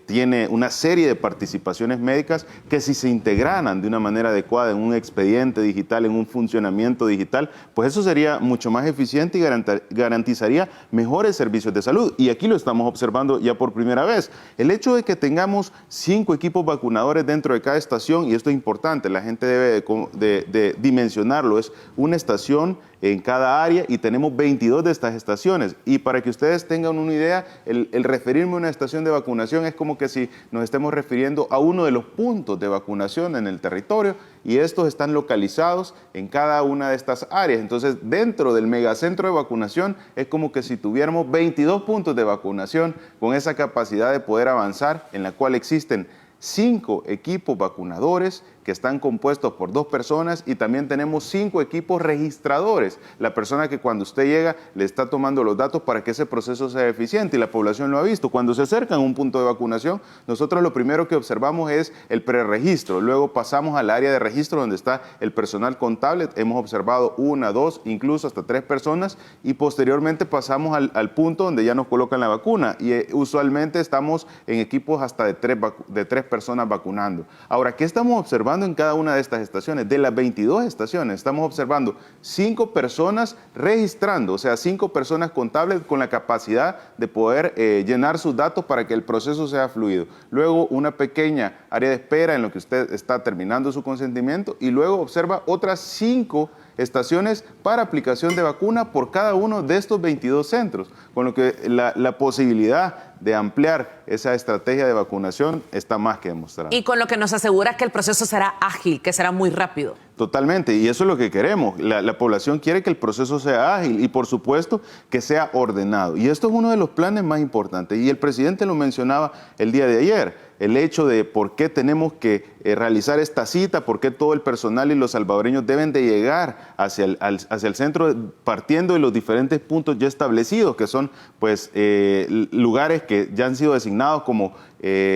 tiene una serie de participaciones médicas que si se integraran de una manera adecuada en un expediente digital, en un funcionamiento digital, pues eso sería mucho más eficiente y garantizaría mejores servicios de salud. Y aquí lo estamos observando ya por primera vez. El hecho de que tengamos 5 equipos vacunadores dentro de cada estación, y esto es importante, la gente debe de dimensionarlo, es una estación en cada área y tenemos 22 de estas estaciones. Y para que ustedes tengan una idea, el referirme a una estación de vacunación es como que si nos estemos refiriendo a uno de los puntos de vacunación en el territorio, y estos están localizados en cada una de estas áreas. Entonces, dentro del megacentro de vacunación es como que si tuviéramos 22 puntos de vacunación con esa capacidad de poder avanzar, en la cual existen 5 equipos vacunadores que están compuestos por 2 personas, y también tenemos 5 equipos registradores. La persona que cuando usted llega le está tomando los datos para que ese proceso sea eficiente, y la población lo ha visto. Cuando se acercan a un punto de vacunación, nosotros lo primero que observamos es el preregistro, luego pasamos al área de registro donde está el personal contable, hemos observado 1, 2, incluso hasta 3 personas, y posteriormente pasamos al punto donde ya nos colocan la vacuna, y usualmente estamos en equipos hasta de 3 personas vacunando. Ahora, ¿qué estamos observando en cada una de estas estaciones? De las 22 estaciones estamos observando 5 personas registrando, o sea, 5 personas contables con la capacidad de poder llenar sus datos para que el proceso sea fluido. Luego una pequeña área de espera en lo que usted está terminando su consentimiento, y luego observa otras 5 estaciones para aplicación de vacuna por cada uno de estos 22 centros, con lo que la posibilidad de ampliar esa estrategia de vacunación está más que demostrada. Y con lo que nos asegura que el proceso será ágil, que será muy rápido. Totalmente, y eso es lo que queremos. La población quiere que el proceso sea ágil y por supuesto que sea ordenado. Y esto es uno de los planes más importantes, y el presidente lo mencionaba el día de ayer. El hecho de por qué tenemos que realizar esta cita, por qué todo el personal y los salvadoreños deben de llegar hacia el centro, partiendo de los diferentes puntos ya establecidos, que son pues lugares que ya han sido designados como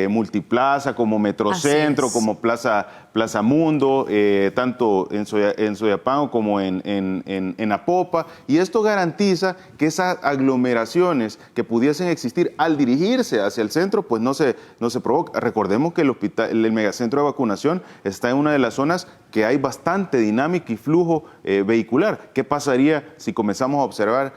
Multiplaza, como Metrocentro, como Plaza Mundo, tanto en Soyapango como en Apopa, y esto garantiza que esas aglomeraciones que pudiesen existir al dirigirse hacia el centro, pues no se provoca. Recordemos que el megacentro de vacunación está en una de las zonas que hay bastante dinámica y flujo vehicular. ¿Qué pasaría si comenzamos a observar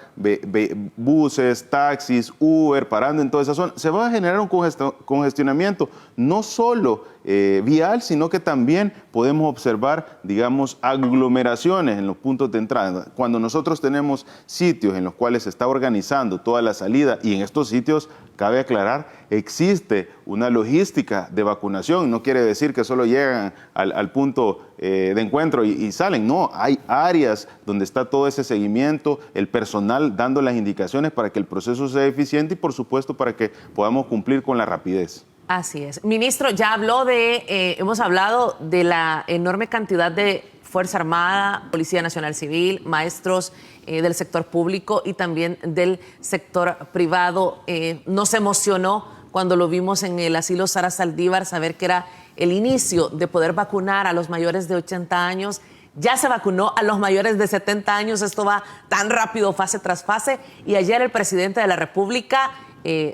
buses, taxis, Uber parando en toda esa zona? Se va a generar un congestionamiento no solo vial, sino que también podemos observar, digamos, aglomeraciones en los puntos de entrada. Cuando nosotros tenemos sitios en los cuales se está organizando toda la salida, y en estos sitios, cabe aclarar, existe una logística de vacunación. No quiere decir que solo llegan al punto de encuentro y salen. No, hay áreas donde está todo ese seguimiento, el personal dando las indicaciones para que el proceso sea eficiente y, por supuesto, para que podamos cumplir con la rapidez. Así es. Ministro, ya hemos hablado de la enorme cantidad de Fuerza Armada, Policía Nacional Civil, maestros del sector público y también del sector privado. Nos emocionó cuando lo vimos en el asilo Sara Saldívar, saber que era el inicio de poder vacunar a los mayores de 80 años. Ya se vacunó a los mayores de 70 años. Esto va tan rápido, fase tras fase. Y ayer el presidente de la República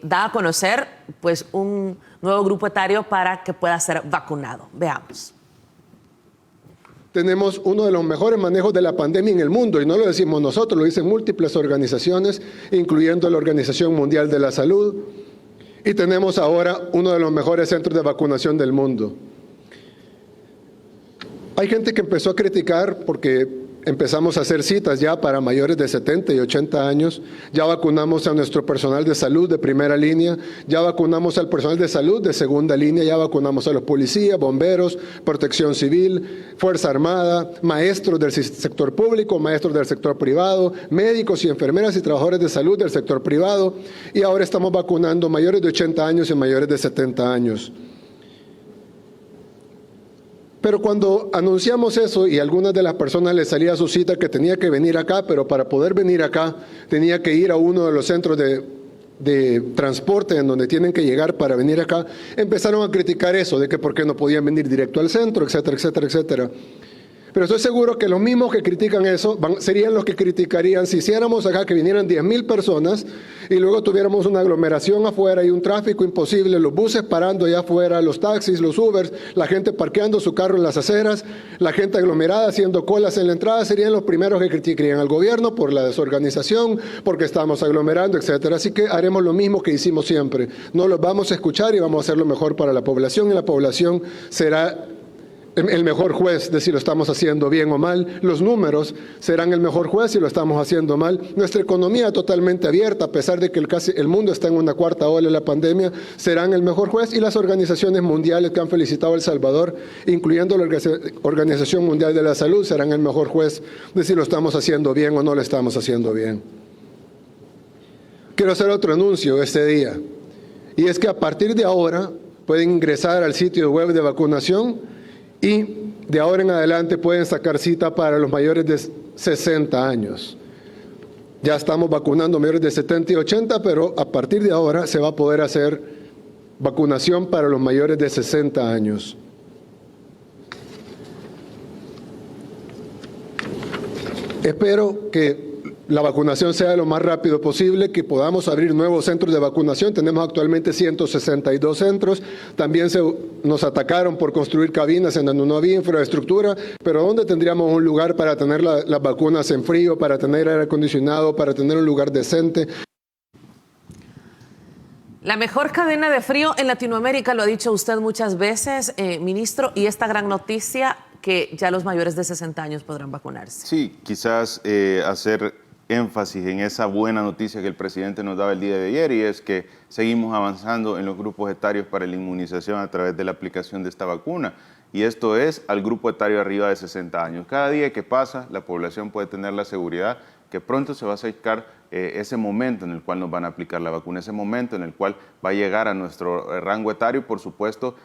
da a conocer pues un nuevo grupo etario para que pueda ser vacunado. Veamos. Tenemos uno de los mejores manejos de la pandemia en el mundo, y no lo decimos nosotros, lo dicen múltiples organizaciones, incluyendo la Organización Mundial de la Salud, y tenemos ahora uno de los mejores centros de vacunación del mundo. Hay gente que empezó a criticar porque empezamos a hacer citas ya para mayores de 70 y 80 años, ya vacunamos a nuestro personal de salud de primera línea, ya vacunamos al personal de salud de segunda línea, ya vacunamos a los policías, bomberos, protección civil, Fuerza Armada, maestros del sector público, maestros del sector privado, médicos y enfermeras y trabajadores de salud del sector privado, y ahora estamos vacunando mayores de 80 años y mayores de 70 años. Pero cuando anunciamos eso y a algunas de las personas les salía su cita que tenía que venir acá, pero para poder venir acá tenía que ir a uno de los centros de transporte en donde tienen que llegar para venir acá, empezaron a criticar eso, de que por qué no podían venir directo al centro, etcétera, etcétera, etcétera. Pero estoy seguro que los mismos que critican eso serían los que criticarían si hiciéramos acá que vinieran 10,000 personas y luego tuviéramos una aglomeración afuera y un tráfico imposible, los buses parando allá afuera, los taxis, los Ubers, la gente parqueando su carro en las aceras, la gente aglomerada haciendo colas en la entrada, serían los primeros que criticarían al gobierno por la desorganización, porque estamos aglomerando, etcétera. Así que haremos lo mismo que hicimos siempre. No los vamos a escuchar y vamos a hacer lo mejor para la población, y la población será el mejor juez de si lo estamos haciendo bien o mal. Los números serán el mejor juez si lo estamos haciendo mal. Nuestra economía totalmente abierta, a pesar de que el mundo está en una cuarta ola de la pandemia, serán el mejor juez, y las organizaciones mundiales que han felicitado a El Salvador, incluyendo la Organización Mundial de la Salud, serán el mejor juez de si lo estamos haciendo bien o no lo estamos haciendo bien. Quiero hacer otro anuncio este día, y es que a partir de ahora pueden ingresar al sitio web de vacunación y de ahora en adelante pueden sacar cita para los mayores de 60 años. Ya estamos vacunando mayores de 70 y 80, pero a partir de ahora se va a poder hacer vacunación para los mayores de 60 años. Espero que la vacunación sea lo más rápido posible, que podamos abrir nuevos centros de vacunación. Tenemos actualmente 162 centros. También nos atacaron por construir cabinas en donde no había infraestructura, pero ¿dónde tendríamos un lugar para tener las vacunas en frío, para tener aire acondicionado, para tener un lugar decente? La mejor cadena de frío en Latinoamérica, lo ha dicho usted muchas veces, ministro, y esta gran noticia que ya los mayores de 60 años podrán vacunarse. Sí, quizás hacer énfasis en esa buena noticia que el presidente nos daba el día de ayer, y es que seguimos avanzando en los grupos etarios para la inmunización a través de la aplicación de esta vacuna, y esto es al grupo etario arriba de 60 años. Cada día que pasa, la población puede tener la seguridad que pronto se va a acercar ese momento en el cual nos van a aplicar la vacuna, ese momento en el cual va a llegar a nuestro rango etario, por supuesto,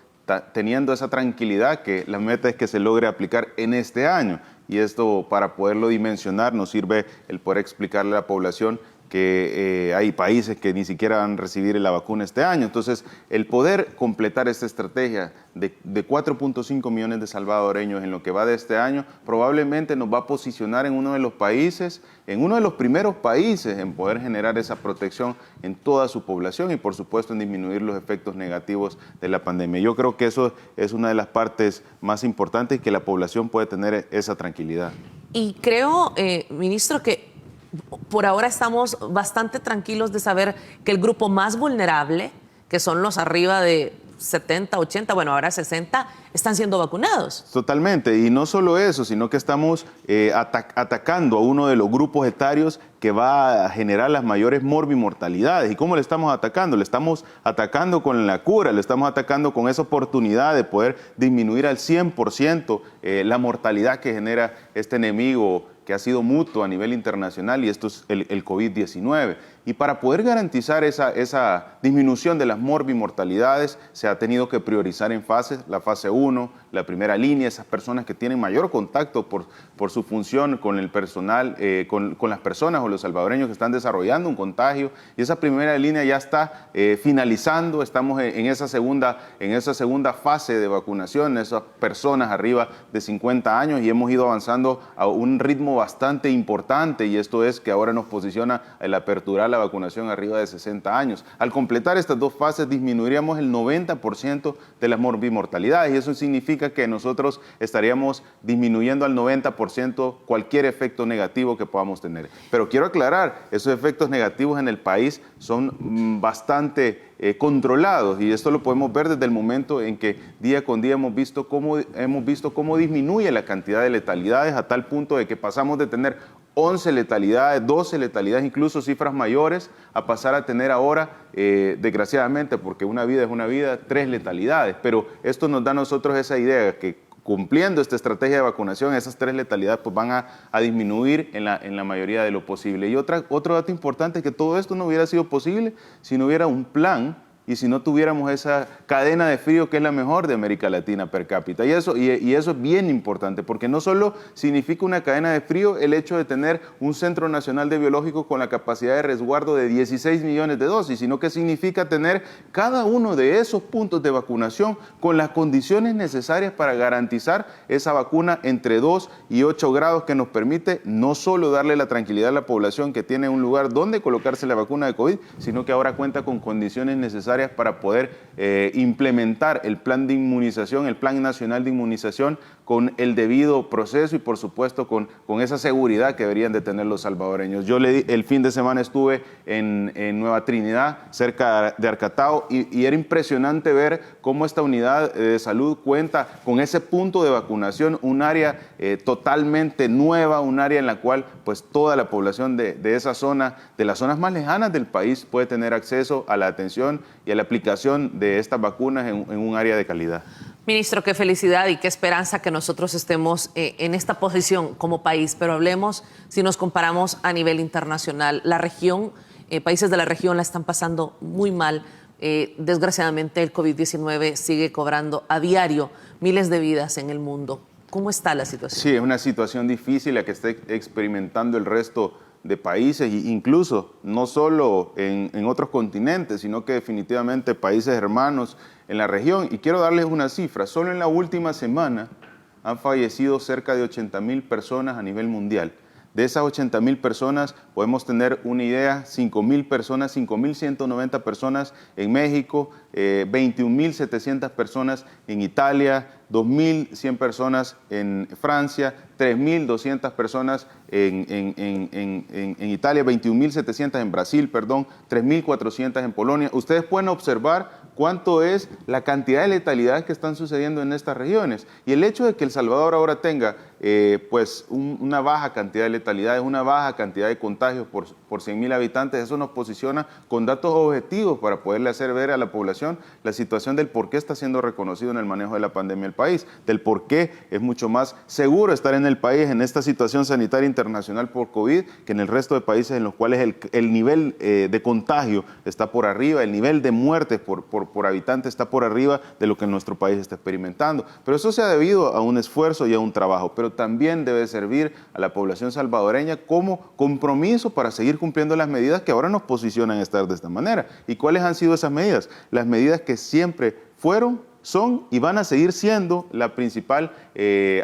teniendo esa tranquilidad que la meta es que se logre aplicar en este año. Y esto, para poderlo dimensionar, nos sirve el poder explicarle a la población que hay países que ni siquiera van a recibir la vacuna este año. Entonces, el poder completar esta estrategia de 4.5 millones de salvadoreños en lo que va de este año, probablemente nos va a posicionar en uno de los países, en uno de los primeros países en poder generar esa protección en toda su población y, por supuesto, en disminuir los efectos negativos de la pandemia. Yo creo que eso es una de las partes más importantes, y que la población puede tener esa tranquilidad. Y creo, ministro, que por ahora estamos bastante tranquilos de saber que el grupo más vulnerable, que son los arriba de 70, 80, bueno, ahora 60, están siendo vacunados. Totalmente, y no solo eso, sino que estamos atacando a uno de los grupos etarios que va a generar las mayores morbimortalidades. ¿Y cómo le estamos atacando? Le estamos atacando con la cura, le estamos atacando con esa oportunidad de poder disminuir al 100% la mortalidad que genera este enemigo que ha sido mutuo a nivel internacional, y esto es el COVID-19. Y para poder garantizar esa disminución de las morbimortalidades, se ha tenido que priorizar en fases, la fase 1, la primera línea, esas personas que tienen mayor contacto por su función con el personal, con las personas o los salvadoreños que están desarrollando un contagio, y esa primera línea ya está finalizando. Estamos en esa segunda fase de vacunación, esas personas arriba de 50 años, y hemos ido avanzando a un ritmo bastante importante, y esto es que ahora nos posiciona el aperturar la vacunación arriba de 60 años. Al completar estas dos fases, disminuiríamos el 90% de las morbimortalidades, y eso significa que nosotros estaríamos disminuyendo al 90% cualquier efecto negativo que podamos tener. Pero quiero aclarar, esos efectos negativos en el país son bastante controlados, y esto lo podemos ver desde el momento en que día con día hemos visto cómo disminuye la cantidad de letalidades a tal punto de que pasamos de tener 11 letalidades, 12 letalidades, incluso cifras mayores, a pasar a tener ahora, desgraciadamente, porque una vida es una vida, 3 letalidades. Pero esto nos da a nosotros esa idea que cumpliendo esta estrategia de vacunación, esas 3 letalidades pues van a disminuir en la mayoría de lo posible. Y otro dato importante es que todo esto no hubiera sido posible si no hubiera un plan y si no tuviéramos esa cadena de frío que es la mejor de América Latina per cápita. Y eso es bien importante, porque no solo significa una cadena de frío el hecho de tener un Centro Nacional de Biológicos con la capacidad de resguardo de 16 millones de dosis, sino que significa tener cada uno de esos puntos de vacunación con las condiciones necesarias para garantizar esa vacuna entre 2 y 8 grados que nos permite no solo darle la tranquilidad a la población que tiene un lugar donde colocarse la vacuna de COVID, sino que ahora cuenta con condiciones necesarias para poder implementar el plan de inmunización, el Plan Nacional de Inmunización con el debido proceso y por supuesto con esa seguridad que deberían de tener los salvadoreños. Yo el fin de semana estuve en Nueva Trinidad, cerca de Arcatao, y era impresionante ver cómo esta unidad de salud cuenta con ese punto de vacunación, un área totalmente nueva, un área en la cual pues toda la población de esa zona, de las zonas más lejanas del país, puede tener acceso a la atención y a la aplicación de estas vacunas en un área de calidad. Ministro, qué felicidad y qué esperanza que nosotros estemos en esta posición como país, pero hablemos si nos comparamos a nivel internacional. La región, países de la región la están pasando muy mal. Desgraciadamente el COVID-19 sigue cobrando a diario miles de vidas en el mundo. ¿Cómo está la situación? Sí, es una situación difícil la que está experimentando el resto de países, incluso no solo en otros continentes, sino que definitivamente países hermanos en la región. Y quiero darles una cifra: solo en la última semana han fallecido cerca de 80,000 personas a nivel mundial. De esas 80,000 personas, podemos tener una idea, 5,000 personas, 5,190 personas en México, 21,700 personas en Italia, 2,100 personas en Francia, 3,200 personas en Italia, 21,700 en Brasil, 3,400 en Polonia. Ustedes pueden observar cuánto es la cantidad de letalidades que están sucediendo en estas regiones. Y el hecho de que El Salvador ahora tenga una baja cantidad de letalidades, una baja cantidad de contagios por 100,000 habitantes, eso nos posiciona con datos objetivos para poderle hacer ver a la población la situación del por qué está siendo reconocido en el manejo de la pandemia el país, del por qué es mucho más seguro estar en el país en esta situación sanitaria internacional por COVID que en el resto de países en los cuales el nivel de contagio está por arriba, el nivel de muertes por habitante está por arriba de lo que nuestro país está experimentando. Pero eso se ha debido a un esfuerzo y a un trabajo, pero también debe servir a la población salvadoreña como compromiso para seguir cumpliendo las medidas que ahora nos posicionan a estar de esta manera. ¿Y cuáles han sido esas medidas? Las medidas que siempre fueron, son y van a seguir siendo la principal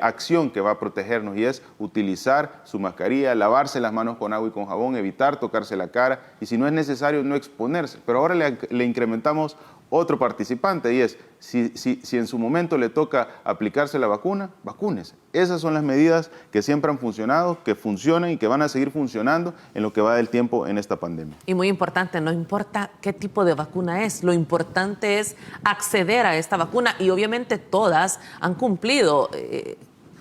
acción que va a protegernos, y es utilizar su mascarilla, lavarse las manos con agua y con jabón, evitar tocarse la cara y si no es necesario no exponerse. Pero ahora le incrementamos otro participante, y es si en su momento le toca aplicarse la vacuna, vacúnese. Esas son las medidas que siempre han funcionado, que funcionan y que van a seguir funcionando en lo que va del tiempo en esta pandemia. Y muy importante, no importa qué tipo de vacuna es, lo importante es acceder a esta vacuna, y obviamente todas han cumplido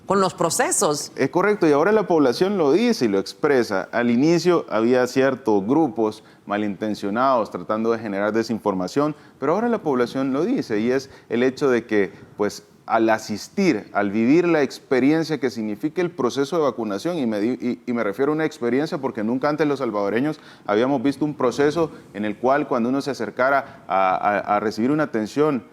con los procesos. Es correcto, y ahora la población lo dice y lo expresa. Al inicio había ciertos grupos malintencionados tratando de generar desinformación, pero ahora la población lo dice, y es el hecho de que pues al asistir, al vivir la experiencia que significa el proceso de vacunación, y me refiero a una experiencia porque nunca antes los salvadoreños habíamos visto un proceso en el cual cuando uno se acercara a recibir una atención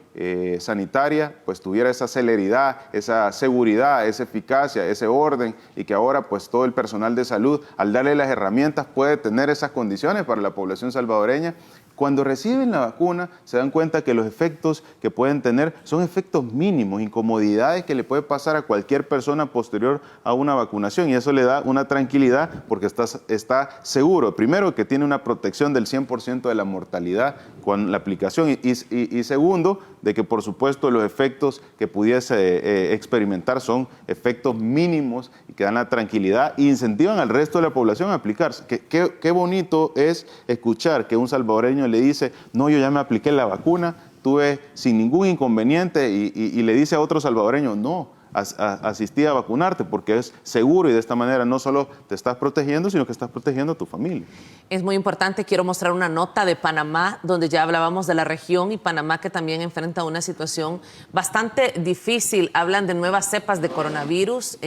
sanitaria, pues tuviera esa celeridad, esa seguridad, esa eficacia, ese orden, y que ahora pues todo el personal de salud, al darle las herramientas, puede tener esas condiciones para la población salvadoreña. Cuando reciben la vacuna se dan cuenta que los efectos que pueden tener son efectos mínimos, incomodidades que le puede pasar a cualquier persona posterior a una vacunación, y eso le da una tranquilidad porque está seguro, primero, que tiene una protección del 100% de la mortalidad con la aplicación. Y segundo, de que por supuesto los efectos que pudiese experimentar son efectos mínimos y que dan la tranquilidad e incentivan al resto de la población a aplicarse. Qué bonito es escuchar que un salvadoreño le dice, no, yo ya me apliqué la vacuna, tuve sin ningún inconveniente, y le dice a otro salvadoreño, no, asistí a vacunarte porque es seguro, y de esta manera no solo te estás protegiendo, sino que estás protegiendo a tu familia. Es muy importante, quiero mostrar una nota de Panamá, donde ya hablábamos de la región, y Panamá que también enfrenta una situación bastante difícil. Hablan de nuevas cepas de coronavirus,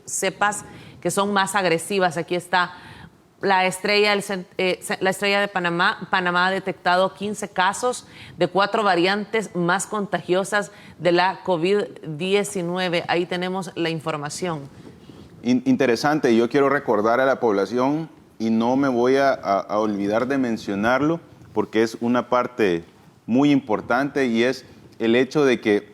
cepas que son más agresivas. Aquí está la estrella de Panamá. Panamá ha detectado 15 casos de 4 variantes más contagiosas de la COVID-19. Ahí tenemos la información. Interesante, yo quiero recordar a la población, y no me voy a olvidar de mencionarlo, porque es una parte muy importante, y es el hecho de que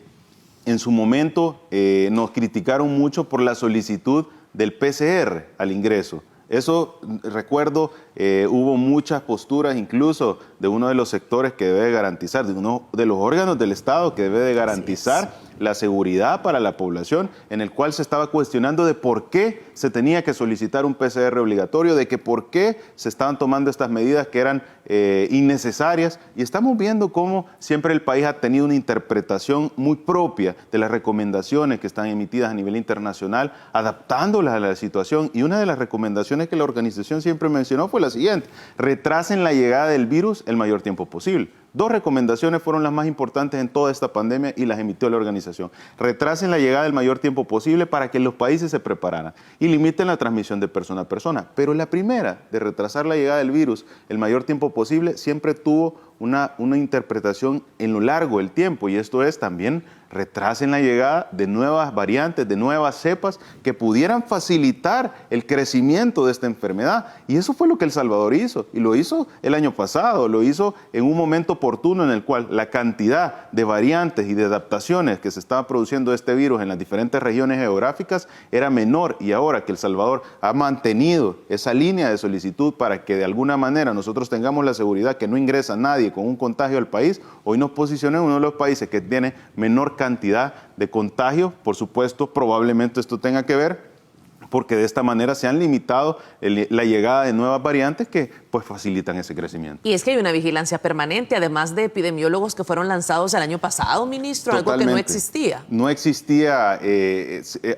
en su momento nos criticaron mucho por la solicitud del PCR al ingreso. Eso, recuerdo, hubo muchas posturas, incluso de uno de los sectores que debe garantizar, de uno de los órganos del Estado que debe de garantizar la seguridad para la población, en el cual se estaba cuestionando de por qué se tenía que solicitar un PCR obligatorio, de que por qué se estaban tomando estas medidas que eran innecesarias. Y estamos viendo cómo siempre el país ha tenido una interpretación muy propia de las recomendaciones que están emitidas a nivel internacional, adaptándolas a la situación. Y una de las recomendaciones que la organización siempre mencionó fue la siguiente: retrasen la llegada del virus el mayor tiempo posible. 2 recomendaciones fueron las más importantes en toda esta pandemia y las emitió la organización. Retrasen la llegada el mayor tiempo posible para que los países se prepararan y limiten la transmisión de persona a persona. Pero la primera, de retrasar la llegada del virus el mayor tiempo posible, siempre tuvo una interpretación en lo largo del tiempo, y esto es también retrasen la llegada de nuevas variantes, de nuevas cepas que pudieran facilitar el crecimiento de esta enfermedad. Y eso fue lo que El Salvador hizo, y lo hizo el año pasado, lo hizo en un momento oportuno en el cual la cantidad de variantes y de adaptaciones que se estaba produciendo de este virus en las diferentes regiones geográficas era menor. Y ahora que El Salvador ha mantenido esa línea de solicitud para que de alguna manera nosotros tengamos la seguridad que no ingresa nadie con un contagio al país, hoy nos posiciona en uno de los países que tiene menor cantidad de contagios. Por supuesto, probablemente esto tenga que ver porque de esta manera se han limitado la llegada de nuevas variantes que pues facilitan ese crecimiento. Y es que hay una vigilancia permanente, además de epidemiólogos que fueron lanzados el año pasado, ministro. Totalmente. Algo que no existía. No existía.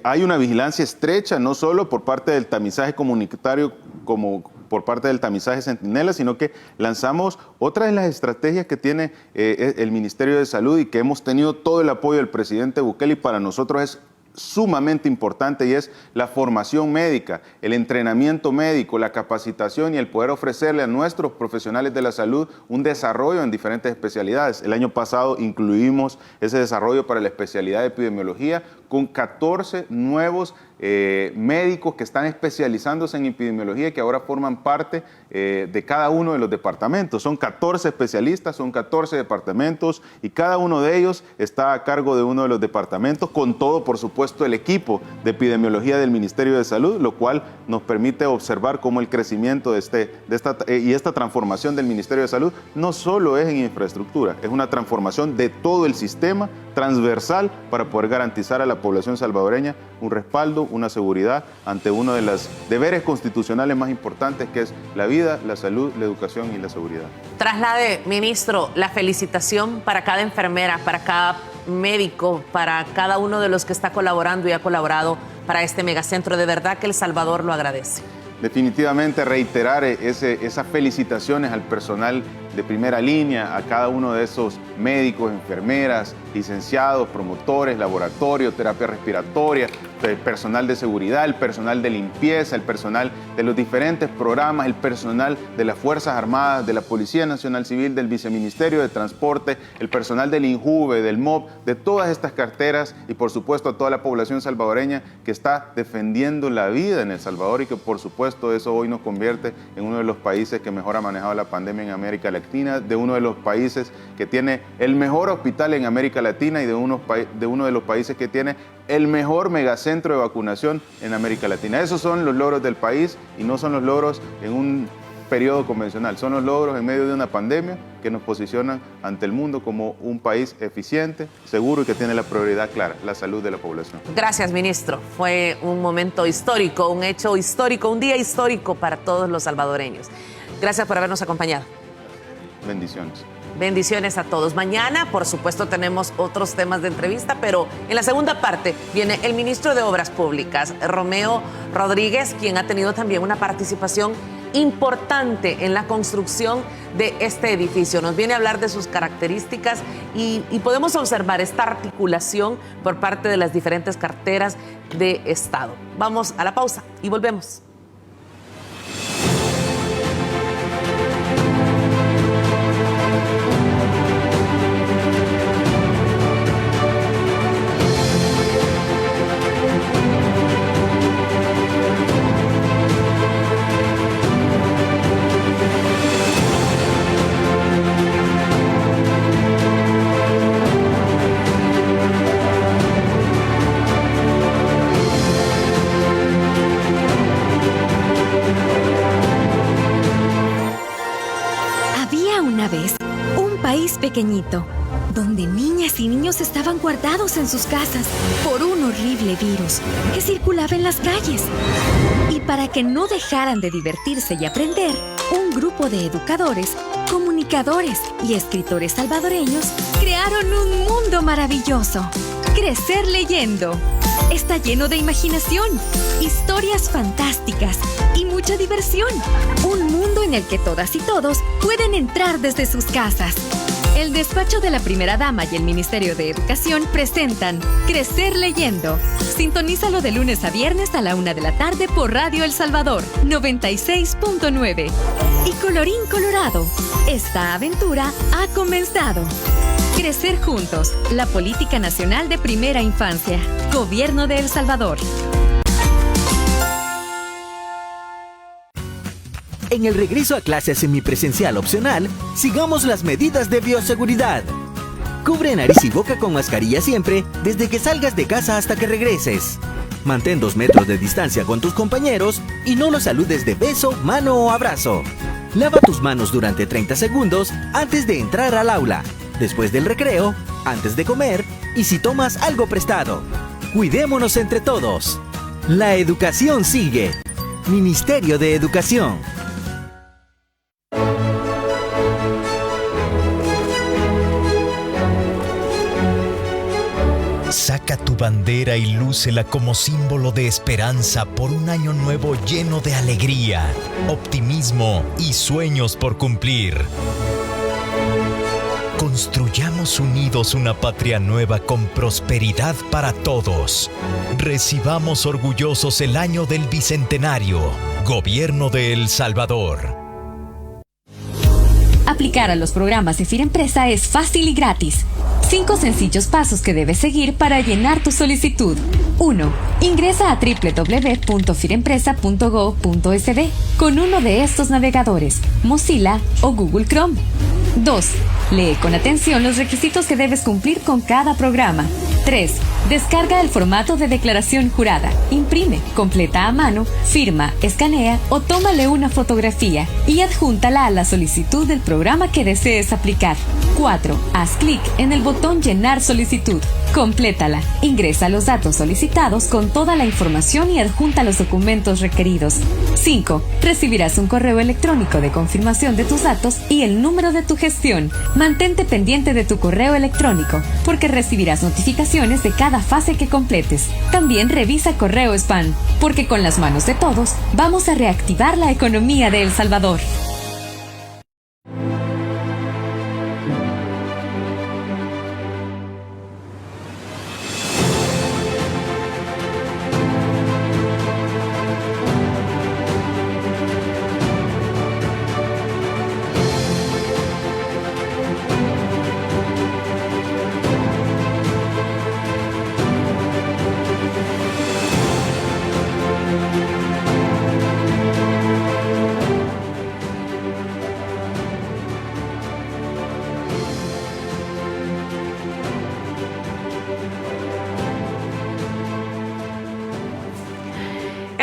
Hay una vigilancia estrecha, no solo por parte del tamizaje comunitario como por parte del tamizaje Centinela, sino que lanzamos otra de las estrategias que tiene el Ministerio de Salud y que hemos tenido todo el apoyo del presidente Bukele, y para nosotros es sumamente importante, y es la formación médica, el entrenamiento médico, la capacitación y el poder ofrecerle a nuestros profesionales de la salud un desarrollo en diferentes especialidades. El año pasado incluimos ese desarrollo para la especialidad de epidemiología con 14 nuevos médicos que están especializándose en epidemiología y que ahora forman parte de cada uno de los departamentos. Son 14 especialistas, son 14 departamentos, y cada uno de ellos está a cargo de uno de los departamentos, con todo, por supuesto, el equipo de epidemiología del Ministerio de Salud, lo cual nos permite observar cómo el crecimiento de esta transformación del Ministerio de Salud no solo es en infraestructura, es una transformación de todo el sistema transversal para poder garantizar a la población salvadoreña un respaldo, una seguridad ante uno de los deberes constitucionales más importantes, que es la vida, la salud, la educación y la seguridad. Traslade, ministro, la felicitación para cada enfermera, para cada médico, para cada uno de los que está colaborando y ha colaborado para este megacentro. De verdad que El Salvador lo agradece. Definitivamente reiterar esas felicitaciones al personal de primera línea, a cada uno de esos médicos, enfermeras, licenciados, promotores, laboratorio, terapia respiratoria, el personal de seguridad, el personal de limpieza, el personal de los diferentes programas, el personal de las Fuerzas Armadas, de la Policía Nacional Civil, del Viceministerio de Transporte, el personal del INJUVE, del MOB, de todas estas carteras, y por supuesto a toda la población salvadoreña que está defendiendo la vida en El Salvador, y que por supuesto eso hoy nos convierte en uno de los países que mejor ha manejado la pandemia en América Latina, de uno de los países que tiene el mejor hospital en América Latina, y de uno de los países que tiene el mejor megacentro de vacunación en América Latina. Esos son los logros del país, y no son los logros en periodo convencional. Son los logros en medio de una pandemia que nos posicionan ante el mundo como un país eficiente, seguro y que tiene la prioridad clara, la salud de la población. Gracias, ministro. Fue un momento histórico, un hecho histórico, un día histórico para todos los salvadoreños. Gracias por habernos acompañado. Bendiciones. Bendiciones a todos. Mañana, por supuesto, tenemos otros temas de entrevista, pero en la segunda parte viene el ministro de Obras Públicas, Romeo Rodríguez, quien ha tenido también una participación importante en la construcción de este edificio. Nos viene a hablar de sus características y podemos observar esta articulación por parte de las diferentes carteras de Estado. Vamos a la pausa y volvemos. Pequeñito, donde niñas y niños estaban guardados en sus casas por un horrible virus que circulaba en las calles. Y para que no dejaran de divertirse y aprender, un grupo de educadores, comunicadores y escritores salvadoreños crearon un mundo maravilloso. Crecer leyendo. Está lleno de imaginación, historias fantásticas y mucha diversión. Un mundo en el que todas y todos pueden entrar desde sus casas. El despacho de la Primera Dama y el Ministerio de Educación presentan Crecer Leyendo. Sintonízalo de lunes a viernes a la 1 de la tarde por Radio El Salvador 96.9. Y colorín colorado, esta aventura ha comenzado. Crecer juntos, la política nacional de primera infancia. Gobierno de El Salvador. En el regreso a clases semipresencial opcional, sigamos las medidas de bioseguridad. Cubre nariz y boca con mascarilla siempre, desde que salgas de casa hasta que regreses. Mantén 2 metros de distancia con tus compañeros y no los saludes de beso, mano o abrazo. Lava tus manos durante 30 segundos antes de entrar al aula, después del recreo, antes de comer y si tomas algo prestado. Cuidémonos entre todos. La educación sigue. Ministerio de Educación. Saca tu bandera y lúcela como símbolo de esperanza por un año nuevo lleno de alegría, optimismo y sueños por cumplir. Construyamos unidos una patria nueva con prosperidad para todos. Recibamos orgullosos el año del Bicentenario. Gobierno de El Salvador. Aplicar a los programas de Firempresa es fácil y gratis. 5 sencillos pasos que debes seguir para llenar tu solicitud. 1. Ingresa a www.firempresa.go.sd con uno de estos navegadores, Mozilla o Google Chrome. 2. Lee con atención los requisitos que debes cumplir con cada programa. 3. Descarga el formato de declaración jurada, imprime, completa a mano, firma, escanea o tómale una fotografía y adjúntala a la solicitud del programa que desees aplicar. 4. Haz clic en el botón Llenar solicitud. Complétala. Ingresa los datos solicitados con toda la información y adjunta los documentos requeridos. 5. Recibirás un correo electrónico de confirmación de tus datos y el número de tu gestión. Mantente pendiente de tu correo electrónico, porque recibirás notificaciones de cada fase que completes. También revisa correo spam, porque con las manos de todos vamos a reactivar la economía de El Salvador.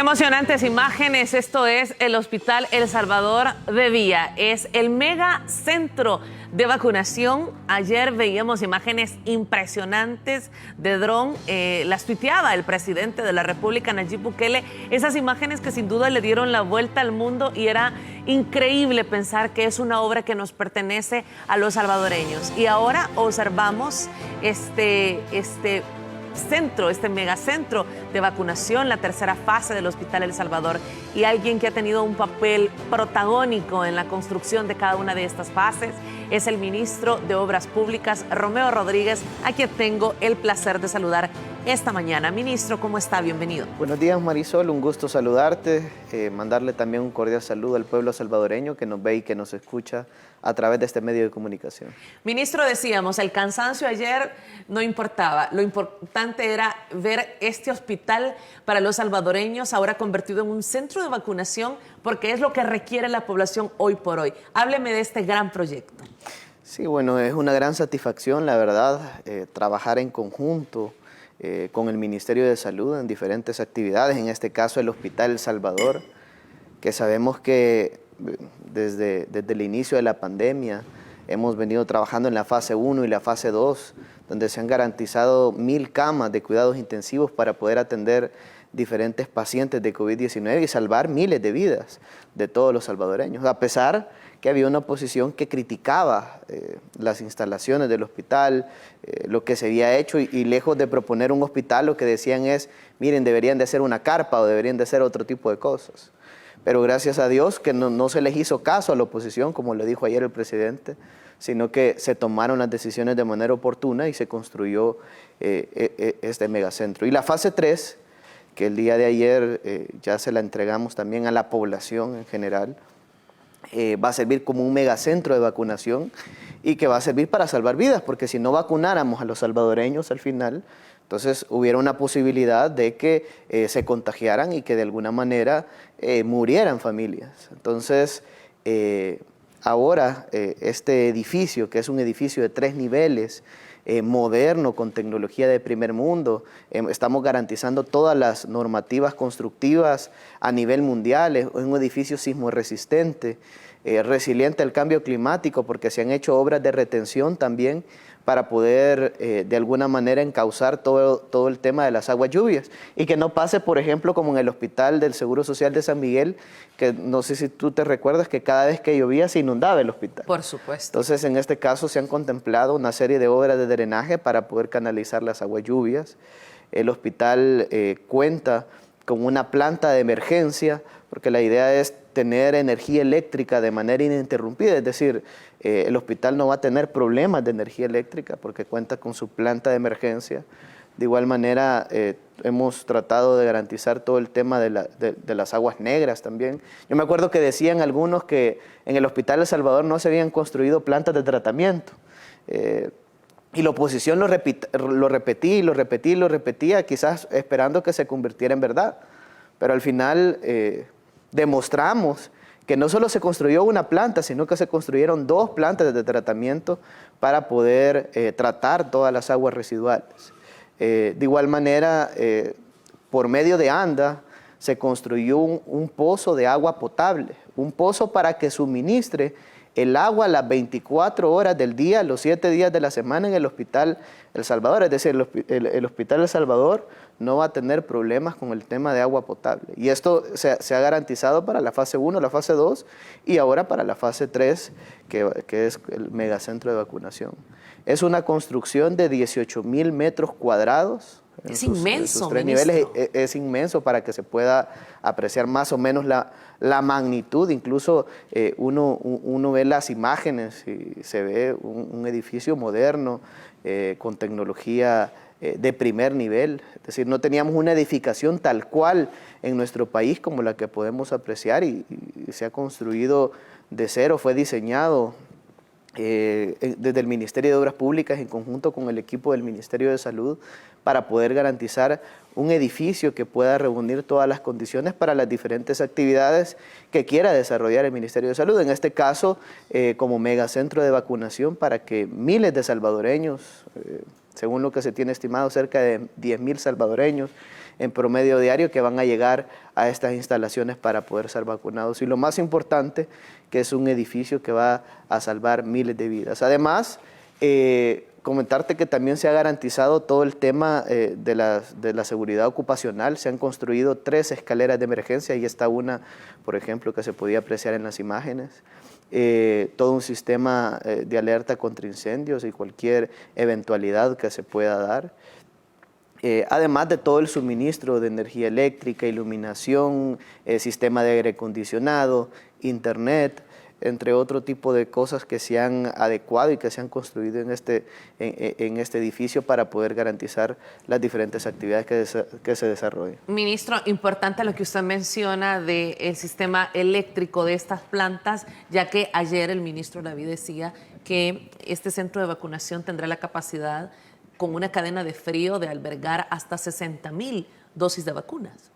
Qué emocionantes imágenes. Esto es el Hospital El Salvador de día. Es el mega centro de vacunación. Ayer veíamos imágenes impresionantes de dron. Las tuiteaba el presidente de la República, Nayib Bukele. Esas imágenes que sin duda le dieron la vuelta al mundo y era increíble pensar que es una obra que nos pertenece a los salvadoreños. Y ahora observamos este megacentro de vacunación, la tercera fase del Hospital El Salvador, y alguien que ha tenido un papel protagónico en la construcción de cada una de estas fases es el ministro de Obras Públicas, Romeo Rodríguez, a quien tengo el placer de saludar esta mañana. Ministro, ¿cómo está? Bienvenido. Buenos días, Marisol, un gusto saludarte, mandarle también un cordial saludo al pueblo salvadoreño que nos ve y que nos escucha a través de este medio de comunicación. Ministro, decíamos, el cansancio ayer no importaba, lo importante era ver este hospital para los salvadoreños ahora convertido en un centro de vacunación, porque es lo que requiere la población hoy por hoy. Hábleme de este gran proyecto. Sí, bueno, es una gran satisfacción, la verdad, trabajar en conjunto con el Ministerio de Salud en diferentes actividades, en este caso el Hospital El Salvador, que sabemos que desde el inicio de la pandemia hemos venido trabajando en la fase 1 y la fase 2, donde se han garantizado 1000 camas de cuidados intensivos para poder atender diferentes pacientes de COVID-19 y salvar miles de vidas de todos los salvadoreños, a pesar que había una oposición que criticaba las instalaciones del hospital, lo que se había hecho, y lejos de proponer un hospital, lo que decían es, miren, deberían de ser una carpa o deberían de ser otro tipo de cosas. Pero gracias a Dios que no se les hizo caso a la oposición, como le dijo ayer el presidente, sino que se tomaron las decisiones de manera oportuna y se construyó este megacentro. Y la fase 3, que el día de ayer ya se la entregamos también a la población en general, va a servir como un megacentro de vacunación y que va a servir para salvar vidas, porque si no vacunáramos a los salvadoreños al final, entonces hubiera una posibilidad de que se contagiaran y que de alguna manera murieran familias. Entonces, ahora este edificio, que es un edificio de 3 niveles, moderno, con tecnología de primer mundo, estamos garantizando todas las normativas constructivas a nivel mundial, es un edificio sismo resistente, resiliente al cambio climático, porque se han hecho obras de retención también para poder de alguna manera encauzar todo el tema de las aguas lluvias y que no pase, por ejemplo, como en el Hospital del Seguro Social de San Miguel, que no sé si tú te recuerdas que cada vez que llovía se inundaba el hospital. Por supuesto. Entonces, en este caso se han contemplado una serie de obras de drenaje para poder canalizar las aguas lluvias. El hospital cuenta con una planta de emergencia, porque la idea es tener energía eléctrica de manera ininterrumpida, es decir, el hospital no va a tener problemas de energía eléctrica porque cuenta con su planta de emergencia. De igual manera, hemos tratado de garantizar todo el tema de las aguas negras también. Yo me acuerdo que decían algunos que en el Hospital El Salvador no se habían construido plantas de tratamiento. Y la oposición lo repetía, quizás esperando que se convirtiera en verdad. Pero al final demostramos que no solo se construyó una planta, sino que se construyeron 2 plantas de tratamiento para poder tratar todas las aguas residuales. De igual manera, por medio de ANDA, se construyó un pozo de agua potable, un pozo para que suministre el agua las 24 horas del día, los 7 días de la semana en el Hospital El Salvador. Es decir, el Hospital El Salvador no va a tener problemas con el tema de agua potable. Y esto se ha garantizado para la fase 1, la fase 2 y ahora para la fase 3, que es el megacentro de vacunación. Es una construcción de 18,000 metros cuadrados. Es inmenso, en sus 3 niveles, es inmenso para que se pueda apreciar más o menos la magnitud. Incluso uno ve las imágenes y se ve un edificio moderno con tecnología de primer nivel. Es decir, no teníamos una edificación tal cual en nuestro país como la que podemos apreciar y se ha construido de cero, fue diseñado desde el Ministerio de Obras Públicas en conjunto con el equipo del Ministerio de Salud para poder garantizar un edificio que pueda reunir todas las condiciones para las diferentes actividades que quiera desarrollar el Ministerio de Salud. En este caso, como megacentro de vacunación para que miles de salvadoreños, según lo que se tiene estimado, cerca de 10,000 salvadoreños, en promedio diario que van a llegar a estas instalaciones para poder ser vacunados. Y lo más importante, que es un edificio que va a salvar miles de vidas. Además, comentarte que también se ha garantizado todo el tema de la seguridad ocupacional. Se han construido 3 escaleras de emergencia, y está una, por ejemplo, que se podía apreciar en las imágenes. Todo un sistema de alerta contra incendios y cualquier eventualidad que se pueda dar. Además de todo el suministro de energía eléctrica, iluminación, sistema de aire acondicionado, internet, entre otro tipo de cosas que se han adecuado y que se han construido en este edificio para poder garantizar las diferentes actividades que se desarrollan. Ministro, importante lo que usted menciona del sistema eléctrico de estas plantas, ya que ayer el ministro David decía que este centro de vacunación tendrá la capacidad, con una cadena de frío, de albergar hasta 60,000 dosis de vacunas.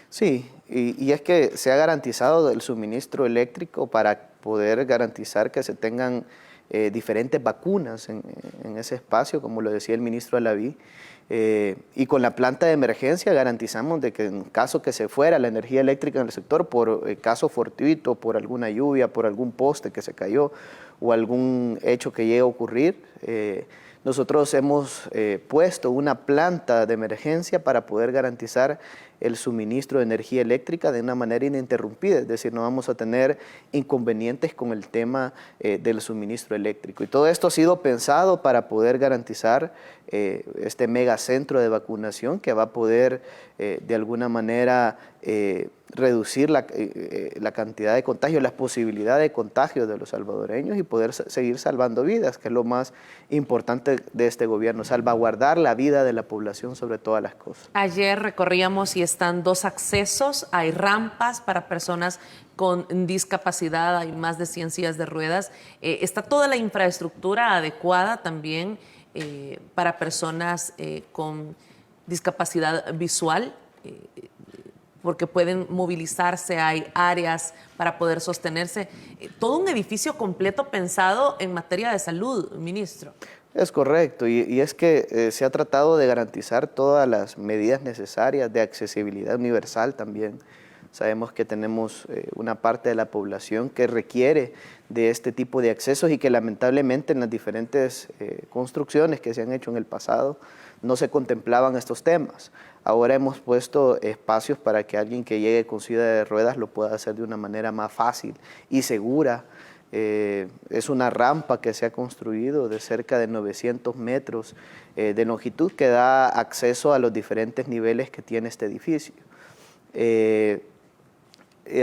Sí, y es que se ha garantizado el suministro eléctrico para poder garantizar que se tengan diferentes vacunas en ese espacio, como lo decía el ministro Alaví. Y con la planta de emergencia garantizamos de que en caso que se fuera la energía eléctrica en el sector por caso fortuito, por alguna lluvia, por algún poste que se cayó o algún hecho que llegue a ocurrir, nosotros hemos puesto una planta de emergencia para poder garantizar el suministro de energía eléctrica de una manera ininterrumpida, es decir, no vamos a tener inconvenientes con el tema del suministro eléctrico. Y todo esto ha sido pensado para poder garantizar este megacentro de vacunación que va a poder de alguna manera reducir la cantidad de contagios, las posibilidades de contagio de los salvadoreños y poder seguir salvando vidas, que es lo más importante de este gobierno, salvaguardar la vida de la población sobre todas las cosas. Ayer recorríamos y están 2 accesos, hay rampas para personas con discapacidad, hay más de 100 sillas de ruedas, está toda la infraestructura adecuada también para personas con discapacidad visual, porque pueden movilizarse, hay áreas para poder sostenerse. Todo un edificio completo pensado en materia de salud, ministro. Es correcto, y es que se ha tratado de garantizar todas las medidas necesarias de accesibilidad universal también. Sabemos que tenemos una parte de la población que requiere de este tipo de accesos y que lamentablemente en las diferentes construcciones que se han hecho en el pasado no se contemplaban estos temas. Ahora hemos puesto espacios para que alguien que llegue con silla de ruedas lo pueda hacer de una manera más fácil y segura. Es una rampa que se ha construido de cerca de 900 metros de longitud que da acceso a los diferentes niveles que tiene este edificio.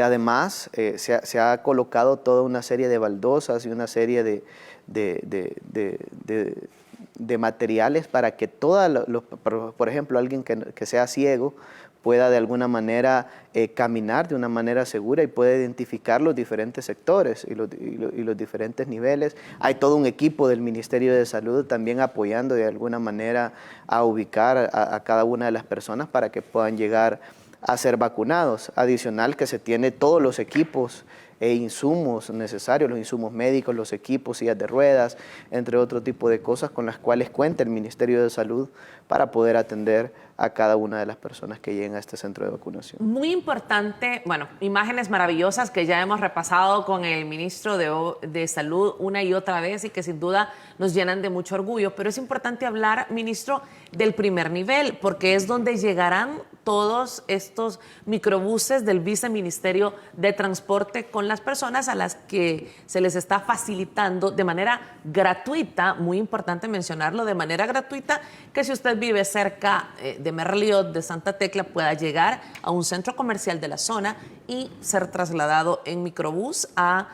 Además, se ha colocado toda una serie de baldosas y una serie de materiales para que por ejemplo, alguien que sea ciego pueda de alguna manera caminar de una manera segura y pueda identificar los diferentes sectores y los diferentes niveles. Hay todo un equipo del Ministerio de Salud también apoyando de alguna manera a ubicar a cada una de las personas para que puedan llegar a ser vacunados. Adicional que se tiene todos los equipos e insumos necesarios, los insumos médicos, los equipos, sillas de ruedas, entre otro tipo de cosas con las cuales cuenta el Ministerio de Salud para poder atender a cada una de las personas que lleguen a este centro de vacunación. Muy importante, bueno, imágenes maravillosas que ya hemos repasado con el ministro de Salud una y otra vez y que sin duda nos llenan de mucho orgullo, pero es importante hablar, ministro, del primer nivel, porque es donde llegarán todos estos microbuses del Viceministerio de Transporte con las personas a las que se les está facilitando de manera gratuita, muy importante mencionarlo, de manera gratuita, que si usted vive cerca de Merliot, de Santa Tecla, pueda llegar a un centro comercial de la zona y ser trasladado en microbús al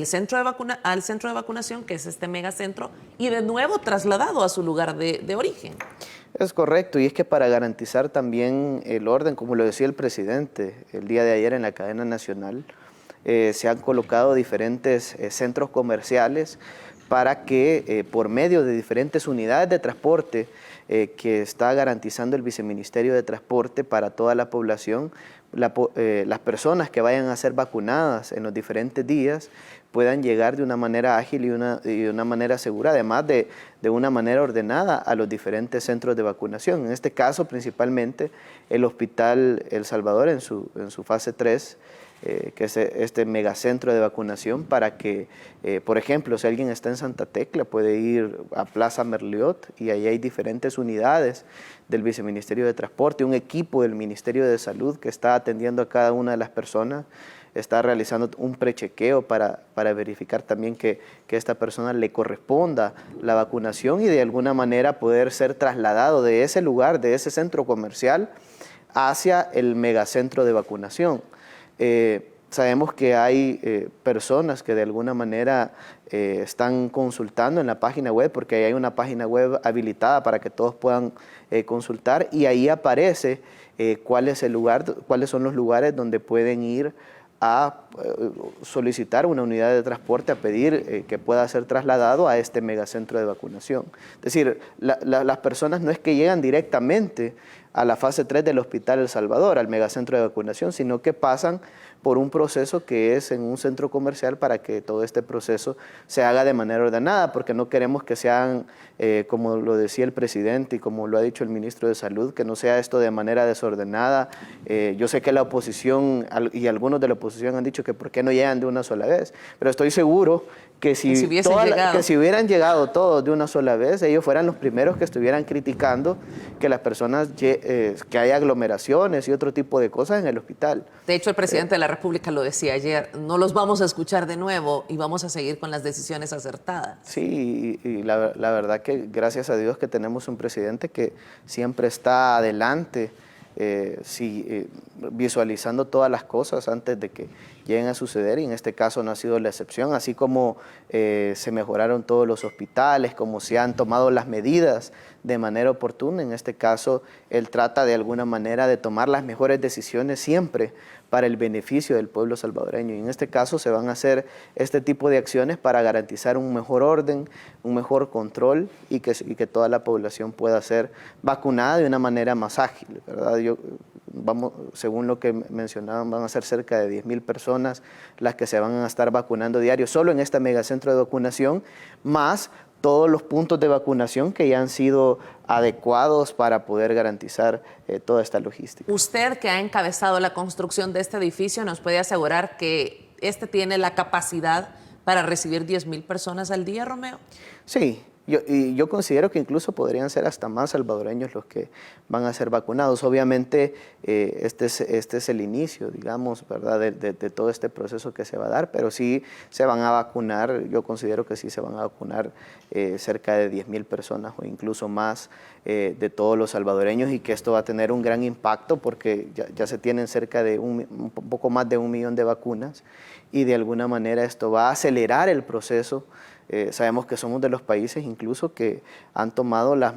centro de vacunación, que es este megacentro, y de nuevo trasladado a su lugar de origen. Es correcto, y es que para garantizar también el orden, como lo decía el presidente el día de ayer en la cadena nacional, se han colocado diferentes centros comerciales para que por medio de diferentes unidades de transporte que está garantizando el Viceministerio de Transporte para toda la población, las personas que vayan a ser vacunadas en los diferentes días puedan llegar de una manera ágil y de una manera segura, además de una manera ordenada a los diferentes centros de vacunación. En este caso, principalmente, el Hospital El Salvador en su fase 3, que es este megacentro de vacunación, para que, por ejemplo, si alguien está en Santa Tecla, puede ir a Plaza Merliot y ahí hay diferentes unidades del Viceministerio de Transporte, un equipo del Ministerio de Salud que está atendiendo a cada una de las personas, está realizando un prechequeo para verificar también que a esta persona le corresponda la vacunación y de alguna manera poder ser trasladado de ese lugar, de ese centro comercial, hacia el megacentro de vacunación. Sabemos que hay personas que de alguna manera están consultando en la página web, porque ahí hay una página web habilitada para que todos puedan consultar, y ahí aparece cuáles son los lugares donde pueden ir a solicitar una unidad de transporte, a pedir que pueda ser trasladado a este megacentro de vacunación. Es decir, las personas no es que llegan directamente a la fase 3 del Hospital El Salvador, al megacentro de vacunación, sino que pasan por un proceso que es en un centro comercial para que todo este proceso se haga de manera ordenada, porque no queremos que sean, como lo decía el presidente y como lo ha dicho el ministro de Salud, que no sea esto de manera desordenada. Yo sé que la oposición y algunos de la oposición han dicho que por qué no llegan de una sola vez, pero estoy seguro que si hubieran llegado todos de una sola vez, ellos fueran los primeros que estuvieran criticando que las personas, que haya aglomeraciones y otro tipo de cosas en el hospital. De hecho, el presidente de la República lo decía ayer, no los vamos a escuchar de nuevo y vamos a seguir con las decisiones acertadas. Sí, y la verdad que gracias a Dios que tenemos un presidente que siempre está adelante, visualizando todas las cosas antes de que lleguen a suceder, y en este caso no ha sido la excepción, así como se mejoraron todos los hospitales, como se han tomado las medidas de manera oportuna. En este caso, él trata de alguna manera de tomar las mejores decisiones siempre para el beneficio del pueblo salvadoreño, y en este caso se van a hacer este tipo de acciones para garantizar un mejor orden, un mejor control y que toda la población pueda ser vacunada de una manera más ágil, ¿verdad? Según lo que mencionaban, van a ser cerca de 10,000 personas las que se van a estar vacunando diario solo en este megacentro de vacunación, más todos los puntos de vacunación que ya han sido adecuados para poder garantizar toda esta logística. Usted, que ha encabezado la construcción de este edificio, ¿nos puede asegurar que este tiene la capacidad para recibir 10,000 personas al día, Romeo? Sí. Yo considero que incluso podrían ser hasta más salvadoreños los que van a ser vacunados. Obviamente este es el inicio, digamos, ¿verdad?, de todo este proceso que se va a dar, pero sí se van a vacunar, yo considero que sí se van a vacunar cerca de 10,000 personas o incluso más de todos los salvadoreños, y que esto va a tener un gran impacto porque ya se tienen cerca de un poco más de 1 millón de vacunas, y de alguna manera esto va a acelerar el proceso. Sabemos que somos de los países incluso que han tomado las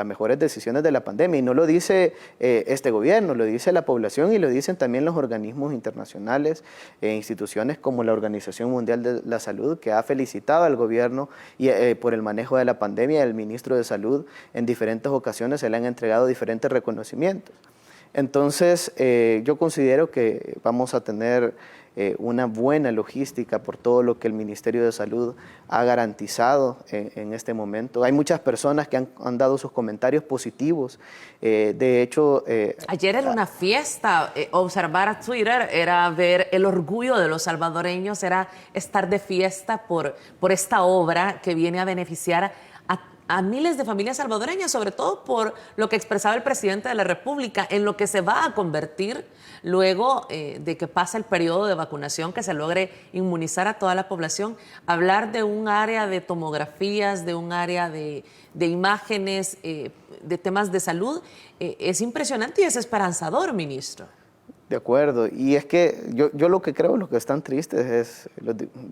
mejores decisiones de la pandemia, y no lo dice este gobierno, lo dice la población y lo dicen también los organismos internacionales e instituciones como la Organización Mundial de la Salud, que ha felicitado al gobierno por el manejo de la pandemia. El ministro de Salud en diferentes ocasiones se le han entregado diferentes reconocimientos. Entonces yo considero que vamos a tener una buena logística por todo lo que el Ministerio de Salud ha garantizado en este momento. Hay muchas personas que han dado sus comentarios positivos. De hecho... Ayer era una fiesta. Observar a Twitter era ver el orgullo de los salvadoreños, era estar de fiesta por esta obra que viene a beneficiar a miles de familias salvadoreñas, sobre todo por lo que expresaba el presidente de la República, en lo que se va a convertir luego de que pase el periodo de vacunación, que se logre inmunizar a toda la población. Hablar de un área de tomografías, de un área de imágenes, de temas de salud, es impresionante y es esperanzador, ministro. De acuerdo, y es que yo lo que creo, los que están tristes es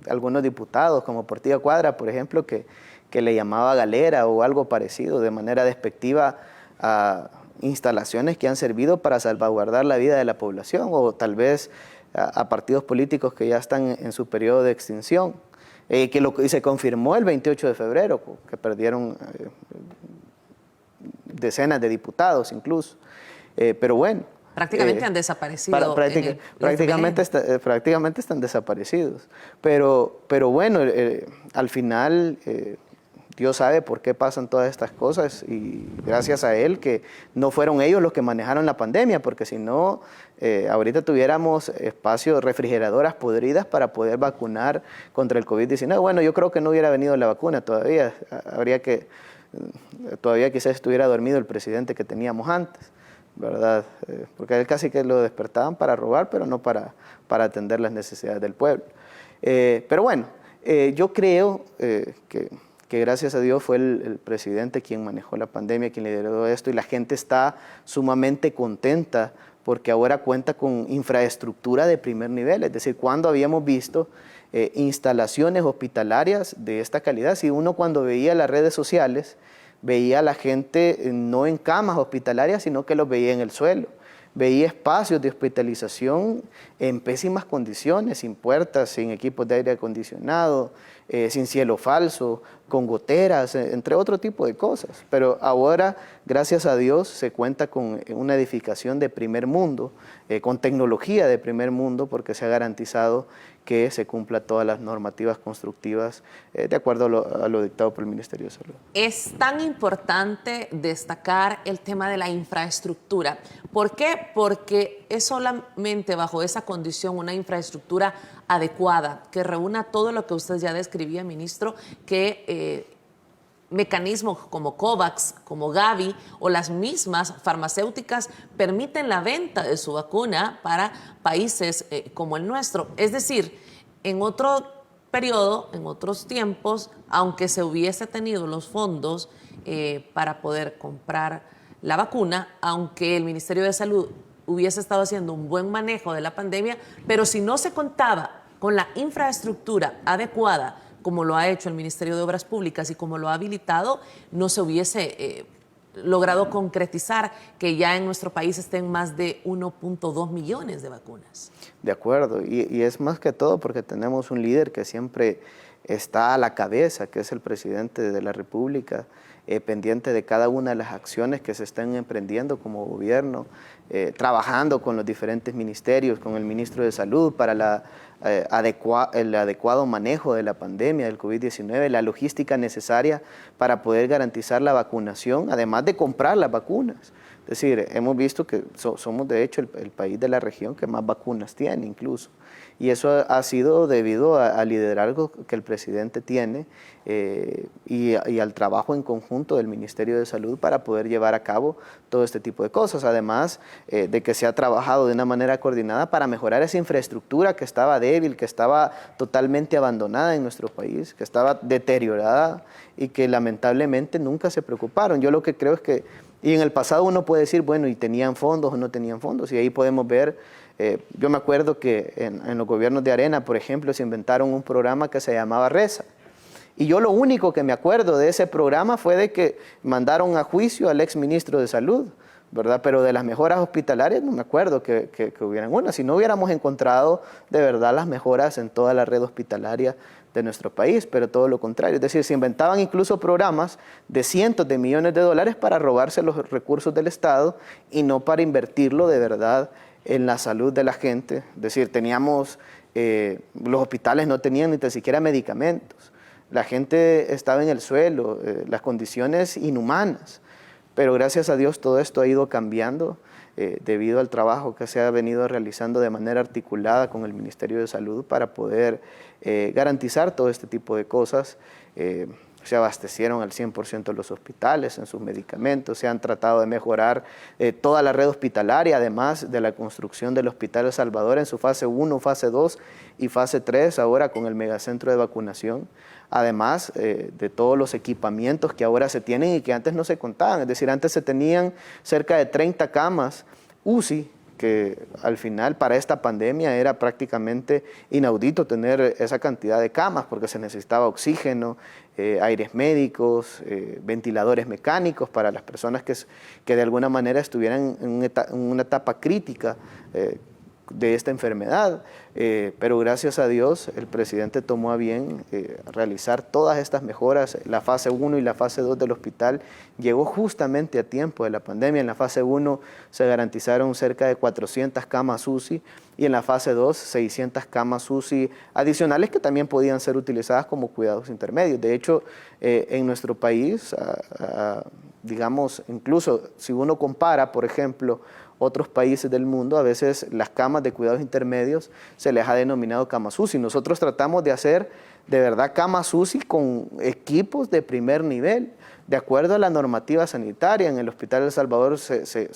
algunos diputados como Portilla Cuadra, por ejemplo, que le llamaba galera o algo parecido de manera despectiva a instalaciones que han servido para salvaguardar la vida de la población, o tal vez a partidos políticos que ya están en su periodo de extinción, y se confirmó el 28 de febrero, que perdieron decenas de diputados incluso. Pero bueno, Prácticamente han desaparecido. Prácticamente están desaparecidos. Pero bueno, al final Dios sabe por qué pasan todas estas cosas y gracias a Él que no fueron ellos los que manejaron la pandemia, porque si no, ahorita tuviéramos refrigeradoras podridas para poder vacunar contra el COVID-19. Bueno, yo creo que no hubiera venido la vacuna todavía. Todavía quizás estuviera dormido el presidente que teníamos antes, ¿verdad? Porque a él casi que lo despertaban para robar, pero no para atender las necesidades del pueblo. Pero bueno, yo creo que gracias a Dios fue el presidente quien manejó la pandemia, quien lideró esto, y la gente está sumamente contenta porque ahora cuenta con infraestructura de primer nivel. Es decir, cuando habíamos visto instalaciones hospitalarias de esta calidad, si uno cuando veía las redes sociales, veía a la gente no en camas hospitalarias, sino que los veía en el suelo. Veía espacios de hospitalización en pésimas condiciones, sin puertas, sin equipos de aire acondicionado, sin cielo falso, con goteras, entre otro tipo de cosas. Pero ahora, gracias a Dios, se cuenta con una edificación de primer mundo, con tecnología de primer mundo, porque se ha garantizado que se cumpla todas las normativas constructivas de acuerdo a lo dictado por el Ministerio de Salud. Es tan importante destacar el tema de la infraestructura. ¿Por qué? Porque es solamente bajo esa condición una infraestructura adecuada, que reúna todo lo que usted ya describía, ministro, que mecanismos como COVAX, como Gavi o las mismas farmacéuticas permiten la venta de su vacuna para países como el nuestro. Es decir, en otro periodo, en otros tiempos, aunque se hubiese tenido los fondos para poder comprar la vacuna, aunque el Ministerio de Salud hubiese estado haciendo un buen manejo de la pandemia, pero si no se contaba con la infraestructura adecuada, como lo ha hecho el Ministerio de Obras Públicas y como lo ha habilitado, no se hubiese logrado concretizar que ya en nuestro país estén más de 1.2 millones de vacunas. De acuerdo, y es más que todo porque tenemos un líder que siempre está a la cabeza, que es el presidente de la República, pendiente de cada una de las acciones que se están emprendiendo como gobierno, trabajando con los diferentes ministerios, con el ministro de Salud para el adecuado manejo de la pandemia del COVID-19, la logística necesaria para poder garantizar la vacunación, además de comprar las vacunas. Es decir, hemos visto que somos de hecho el país de la región que más vacunas tiene incluso. Y eso ha sido debido al liderazgo que el presidente tiene y al trabajo en conjunto del Ministerio de Salud para poder llevar a cabo todo este tipo de cosas. Además de que se ha trabajado de una manera coordinada para mejorar esa infraestructura que estaba débil, que estaba totalmente abandonada en nuestro país, que estaba deteriorada y que lamentablemente nunca se preocuparon. Yo lo que creo es que, y en el pasado uno puede decir, bueno, ¿y tenían fondos o no tenían fondos? Y ahí podemos ver, yo me acuerdo que en los gobiernos de Arena, por ejemplo, se inventaron un programa que se llamaba RESA. Y yo lo único que me acuerdo de ese programa fue de que mandaron a juicio al exministro de Salud, ¿verdad? Pero de las mejoras hospitalarias no me acuerdo que hubieran una. Si no hubiéramos encontrado de verdad las mejoras en toda la red hospitalaria de nuestro país, pero todo lo contrario. Es decir, se inventaban incluso programas de cientos de millones de dólares para robarse los recursos del Estado y no para invertirlo de verdad en la salud de la gente. Es decir, teníamos, los hospitales no tenían ni tan siquiera medicamentos. La gente estaba en el suelo, las condiciones inhumanas. Pero gracias a Dios todo esto ha ido cambiando debido al trabajo que se ha venido realizando de manera articulada con el Ministerio de Salud para poder garantizar todo este tipo de cosas. Se abastecieron al 100% los hospitales en sus medicamentos, se han tratado de mejorar toda la red hospitalaria, además de la construcción del Hospital El Salvador en su fase 1, fase 2 y fase 3, ahora con el megacentro de vacunación, además de todos los equipamientos que ahora se tienen y que antes no se contaban. Es decir, antes se tenían cerca de 30 camas UCI, que al final para esta pandemia era prácticamente inaudito tener esa cantidad de camas porque se necesitaba oxígeno, aires médicos, ventiladores mecánicos para las personas que de alguna manera estuvieran en una etapa crítica de esta enfermedad, pero gracias a Dios el presidente tomó a bien realizar todas estas mejoras. La fase 1 y la fase 2 del hospital llegó justamente a tiempo de la pandemia. En la fase 1 se garantizaron cerca de 400 camas UCI y en la fase 2 600 camas UCI adicionales que también podían ser utilizadas como cuidados intermedios. De hecho, en nuestro país, digamos, incluso si uno compara, por ejemplo, otros países del mundo, a veces las camas de cuidados intermedios se les ha denominado camas UCI. Nosotros tratamos de hacer de verdad camas UCI con equipos de primer nivel, de acuerdo a la normativa sanitaria. En el Hospital El Salvador se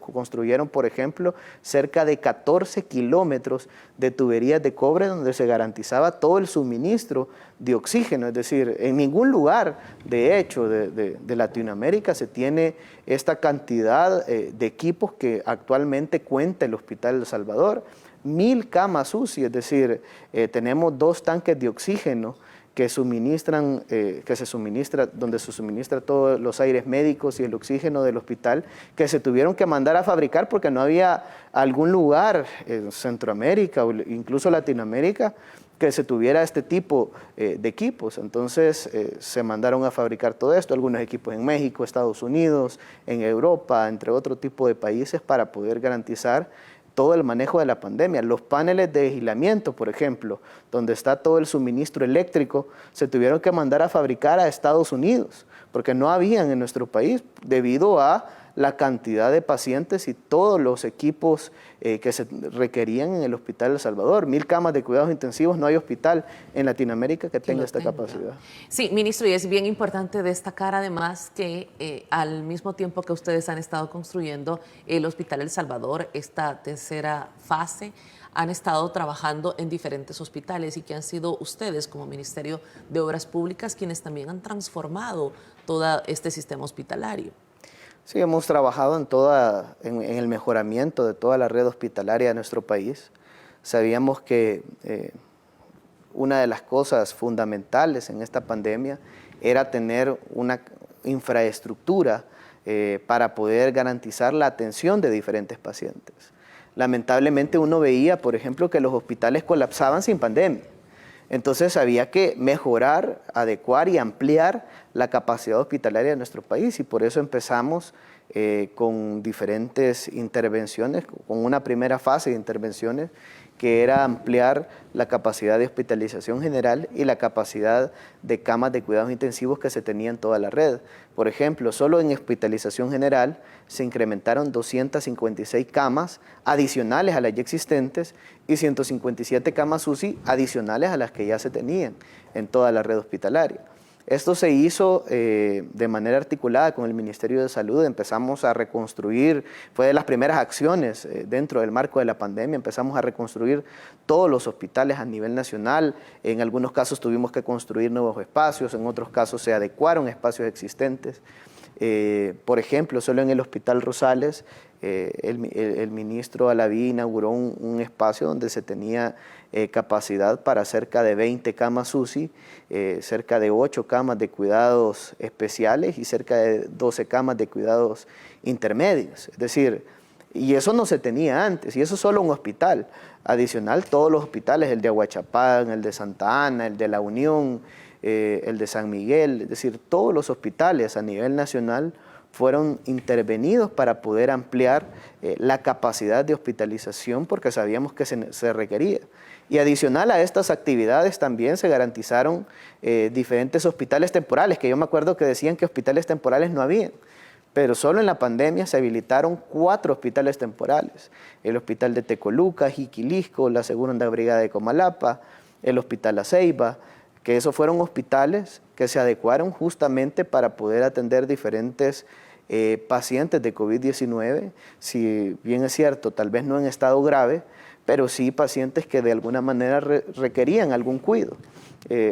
construyeron, por ejemplo, cerca de 14 kilómetros de tuberías de cobre donde se garantizaba todo el suministro de oxígeno. Es decir, en ningún lugar, de hecho, de Latinoamérica se tiene esta cantidad de equipos que actualmente cuenta el Hospital El Salvador. 1000 camas UCI, es decir, tenemos 2 tanques de oxígeno que se suministra todos los aires médicos y el oxígeno del hospital, que se tuvieron que mandar a fabricar porque no había algún lugar en Centroamérica o incluso Latinoamérica que se tuviera este tipo de equipos. Entonces se mandaron a fabricar todo esto, algunos equipos en México, Estados Unidos, en Europa, entre otro tipo de países, para poder garantizar todo el manejo de la pandemia. Los paneles de aislamiento, por ejemplo, donde está todo el suministro eléctrico, se tuvieron que mandar a fabricar a Estados Unidos, porque no habían en nuestro país debido a la cantidad de pacientes y todos los equipos que se requerían en el Hospital El Salvador. 1000 camas de cuidados intensivos, no hay hospital en Latinoamérica que tenga esta capacidad. Sí, ministro, y es bien importante destacar además que al mismo tiempo que ustedes han estado construyendo el Hospital El Salvador, esta tercera fase, han estado trabajando en diferentes hospitales y que han sido ustedes como Ministerio de Obras Públicas quienes también han transformado todo este sistema hospitalario. Sí, hemos trabajado en el mejoramiento de toda la red hospitalaria de nuestro país. Sabíamos que una de las cosas fundamentales en esta pandemia era tener una infraestructura para poder garantizar la atención de diferentes pacientes. Lamentablemente uno veía, por ejemplo, que los hospitales colapsaban sin pandemia. Entonces había que mejorar, adecuar y ampliar la capacidad hospitalaria de nuestro país, y por eso empezamos con diferentes intervenciones, con una primera fase de intervenciones que era ampliar la capacidad de hospitalización general y la capacidad de camas de cuidados intensivos que se tenía en toda la red. Por ejemplo, solo en hospitalización general se incrementaron 256 camas adicionales a las ya existentes y 157 camas UCI adicionales a las que ya se tenían en toda la red hospitalaria. Esto se hizo de manera articulada con el Ministerio de Salud. Empezamos a reconstruir, fue de las primeras acciones dentro del marco de la pandemia, empezamos a reconstruir todos los hospitales a nivel nacional. En algunos casos tuvimos que construir nuevos espacios, en otros casos se adecuaron espacios existentes. Por ejemplo, solo en el Hospital Rosales, el ministro Alaví inauguró un espacio donde se tenía capacidad para cerca de 20 camas UCI, cerca de 8 camas de cuidados especiales y cerca de 12 camas de cuidados intermedios. Es decir, y eso no se tenía antes, y eso es solo un hospital. Adicional, todos los hospitales, el de Aguachapán, el de Santa Ana, el de La Unión, el de San Miguel, es decir, todos los hospitales a nivel nacional fueron intervenidos para poder ampliar la capacidad de hospitalización porque sabíamos que se requería. Y adicional a estas actividades también se garantizaron diferentes hospitales temporales, que yo me acuerdo que decían que hospitales temporales no habían, pero solo en la pandemia se habilitaron 4 hospitales temporales. El Hospital de Tecoluca, Jiquilisco, la Segunda Brigada de Comalapa, el Hospital La Ceiba, que esos fueron hospitales que se adecuaron justamente para poder atender diferentes pacientes de COVID-19, si bien es cierto, tal vez no en estado grave, pero sí pacientes que de alguna manera requerían algún cuidado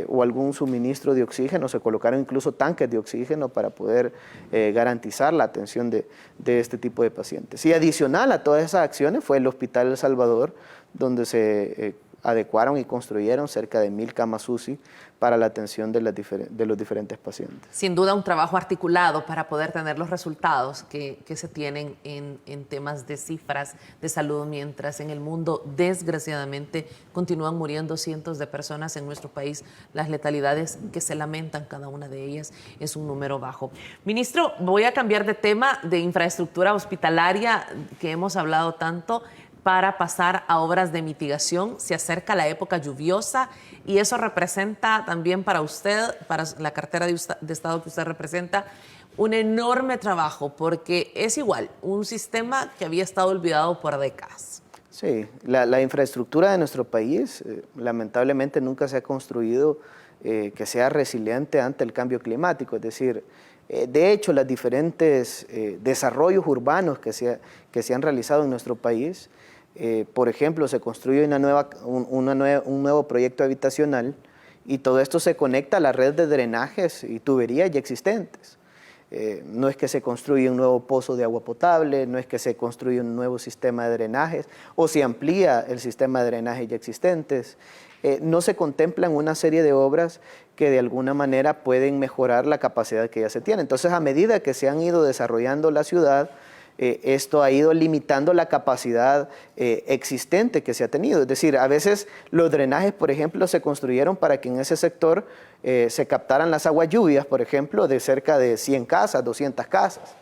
o algún suministro de oxígeno. Se colocaron incluso tanques de oxígeno para poder garantizar la atención de este tipo de pacientes. Y adicional a todas esas acciones fue el Hospital El Salvador, donde se adecuaron y construyeron cerca de 1000 camas UCI para la atención de los diferentes pacientes. Sin duda un trabajo articulado para poder tener los resultados que se tienen en temas de cifras de salud, mientras en el mundo desgraciadamente continúan muriendo cientos de personas en nuestro país. Las letalidades que se lamentan, cada una de ellas es un número bajo. Ministro, voy a cambiar de tema, de infraestructura hospitalaria que hemos hablado tanto, para pasar a obras de mitigación. Se acerca la época lluviosa y eso representa también para usted, para la cartera de Estado que usted representa, un enorme trabajo, porque es igual, un sistema que había estado olvidado por décadas. Sí, la infraestructura de nuestro país lamentablemente nunca se ha construido que sea resiliente ante el cambio climático, es decir, de hecho los diferentes desarrollos urbanos que se han realizado en nuestro país, por ejemplo, se construye un nuevo proyecto habitacional y todo esto se conecta a la red de drenajes y tuberías ya existentes. No es que se construye un nuevo pozo de agua potable, no es que se construye un nuevo sistema de drenajes o se amplía el sistema de drenaje ya existentes. No se contemplan una serie de obras que de alguna manera pueden mejorar la capacidad que ya se tiene. Entonces, a medida que se han ido desarrollando la ciudad, esto ha ido limitando la capacidad existente que se ha tenido. Es decir, a veces los drenajes, por ejemplo, se construyeron para que en ese sector se captaran las aguas lluvias, por ejemplo, de cerca de 100 casas, 200 casas.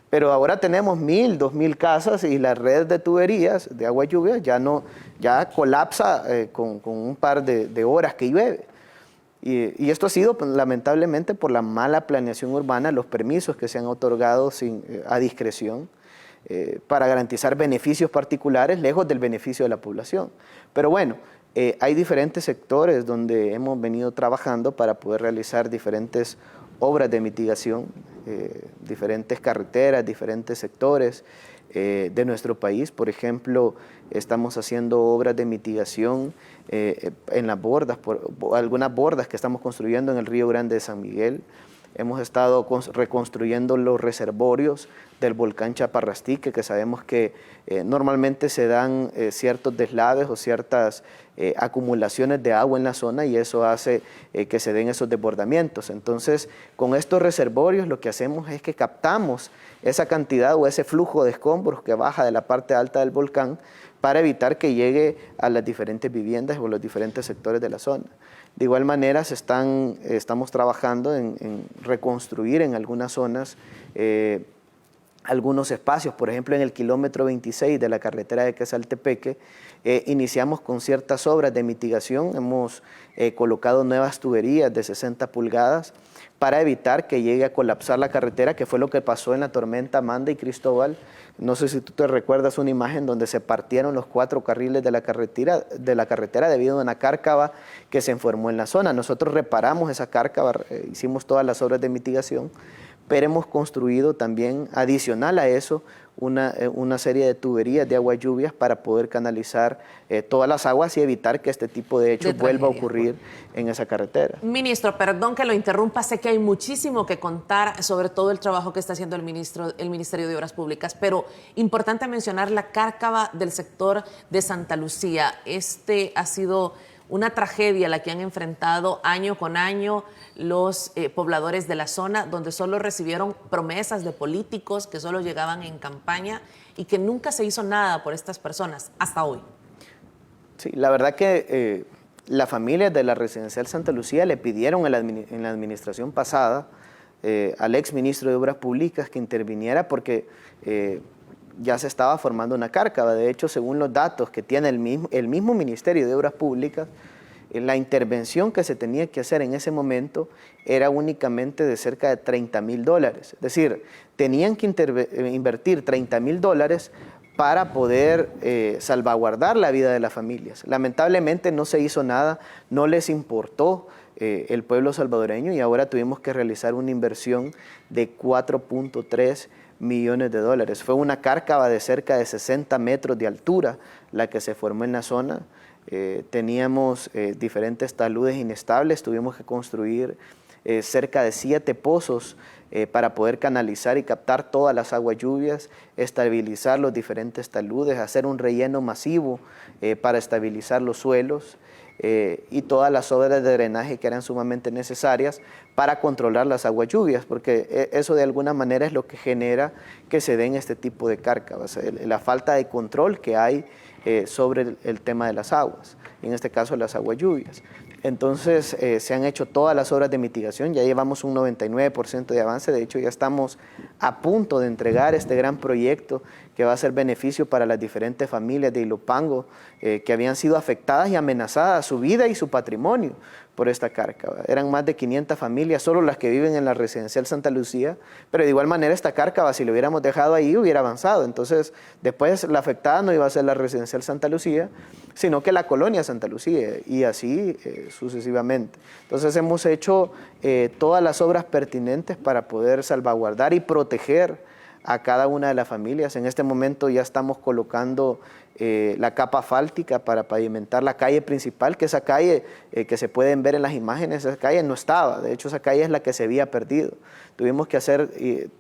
Pero ahora tenemos 1000, 2000 casas y la red de tuberías de agua lluvia ya colapsa con un par de horas que llueve. Y esto ha sido lamentablemente por la mala planeación urbana, los permisos que se han otorgado a discreción para garantizar beneficios particulares lejos del beneficio de la población. Pero bueno, hay diferentes sectores donde hemos venido trabajando para poder realizar diferentes obras de mitigación, diferentes carreteras, diferentes sectores de nuestro país. Por ejemplo, estamos haciendo obras de mitigación en las bordas, algunas bordas que estamos construyendo en el Río Grande de San Miguel. Hemos estado reconstruyendo los reservorios del volcán Chaparrastique, que sabemos que normalmente se dan ciertos deslaves o ciertas acumulaciones de agua en la zona y eso hace que se den esos desbordamientos. Entonces, con estos reservorios lo que hacemos es que captamos esa cantidad o ese flujo de escombros que baja de la parte alta del volcán para evitar que llegue a las diferentes viviendas o los diferentes sectores de la zona. De igual manera, estamos trabajando en reconstruir en algunas zonas algunos espacios. Por ejemplo, en el kilómetro 26 de la carretera de Quesaltepeque, iniciamos con ciertas obras de mitigación. Hemos colocado nuevas tuberías de 60 pulgadas para evitar que llegue a colapsar la carretera, que fue lo que pasó en la tormenta Amanda y Cristóbal. No sé si tú te recuerdas una imagen donde se partieron los 4 carriles de la carretera debido a una cárcava que se formó en la zona. Nosotros reparamos esa cárcava, hicimos todas las obras de mitigación, pero hemos construido también, adicional a eso, una serie de tuberías de aguas lluvias para poder canalizar todas las aguas y evitar que este tipo de hechos vuelva a ocurrir en esa carretera. Ministro, perdón que lo interrumpa, sé que hay muchísimo que contar sobre todo el trabajo que está haciendo el Ministerio de Obras Públicas, pero importante mencionar la cárcava del sector de Santa Lucía. Este ha sido una tragedia la que han enfrentado año con año los pobladores de la zona, donde solo recibieron promesas de políticos que solo llegaban en campaña y que nunca se hizo nada por estas personas hasta hoy. Sí, la verdad que la familia de la residencial Santa Lucía le pidieron en la administración pasada al ex ministro de Obras Públicas que interviniera porque ya se estaba formando una cárcava. De hecho, según los datos que tiene el mismo Ministerio de Obras Públicas, la intervención que se tenía que hacer en ese momento era únicamente de cerca de $30,000. Es decir, tenían que invertir $30,000 para poder salvaguardar la vida de las familias. Lamentablemente no se hizo nada, no les importó el pueblo salvadoreño y ahora tuvimos que realizar una inversión de $4.3 millones. Fue una cárcava de cerca de 60 metros de altura la que se formó en la zona. Teníamos diferentes taludes inestables, tuvimos que construir cerca de 7 pozos para poder canalizar y captar todas las aguas lluvias, estabilizar los diferentes taludes, hacer un relleno masivo para estabilizar los suelos y todas las obras de drenaje que eran sumamente necesarias para controlar las aguas lluvias, porque eso de alguna manera es lo que genera que se den este tipo de cárcavas, la falta de control que hay sobre el tema de las aguas, en este caso las aguas lluvias. Entonces se han hecho todas las obras de mitigación, ya llevamos un 99% de avance, de hecho ya estamos a punto de entregar este gran proyecto que va a ser beneficio para las diferentes familias de Ilopango que habían sido afectadas y amenazadas su vida y su patrimonio por esta cárcava. Eran más de 500 familias, solo las que viven en la residencial Santa Lucía, pero de igual manera esta cárcava, si lo hubiéramos dejado ahí, hubiera avanzado. Entonces, después la afectada no iba a ser la residencial Santa Lucía, sino que la colonia Santa Lucía, y así sucesivamente. Entonces, hemos hecho todas las obras pertinentes para poder salvaguardar y proteger a cada una de las familias. En este momento ya estamos colocando la capa asfáltica para pavimentar la calle principal, que esa calle que se pueden ver en las imágenes, esa calle no estaba, de hecho esa calle es la que se había perdido. Tuvimos que hacer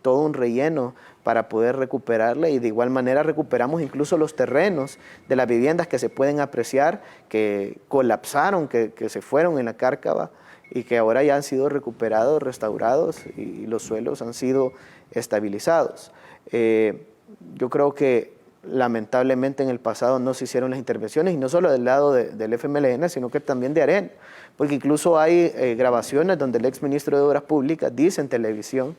todo un relleno para poder recuperarla y de igual manera recuperamos incluso los terrenos de las viviendas que se pueden apreciar, que colapsaron, que se fueron en la cárcava y que ahora ya han sido recuperados, restaurados y los suelos han sido estabilizados. Yo creo que lamentablemente en el pasado no se hicieron las intervenciones y no solo del lado del FMLN, sino que también de ARENA, porque incluso hay grabaciones donde el exministro de Obras Públicas dice en televisión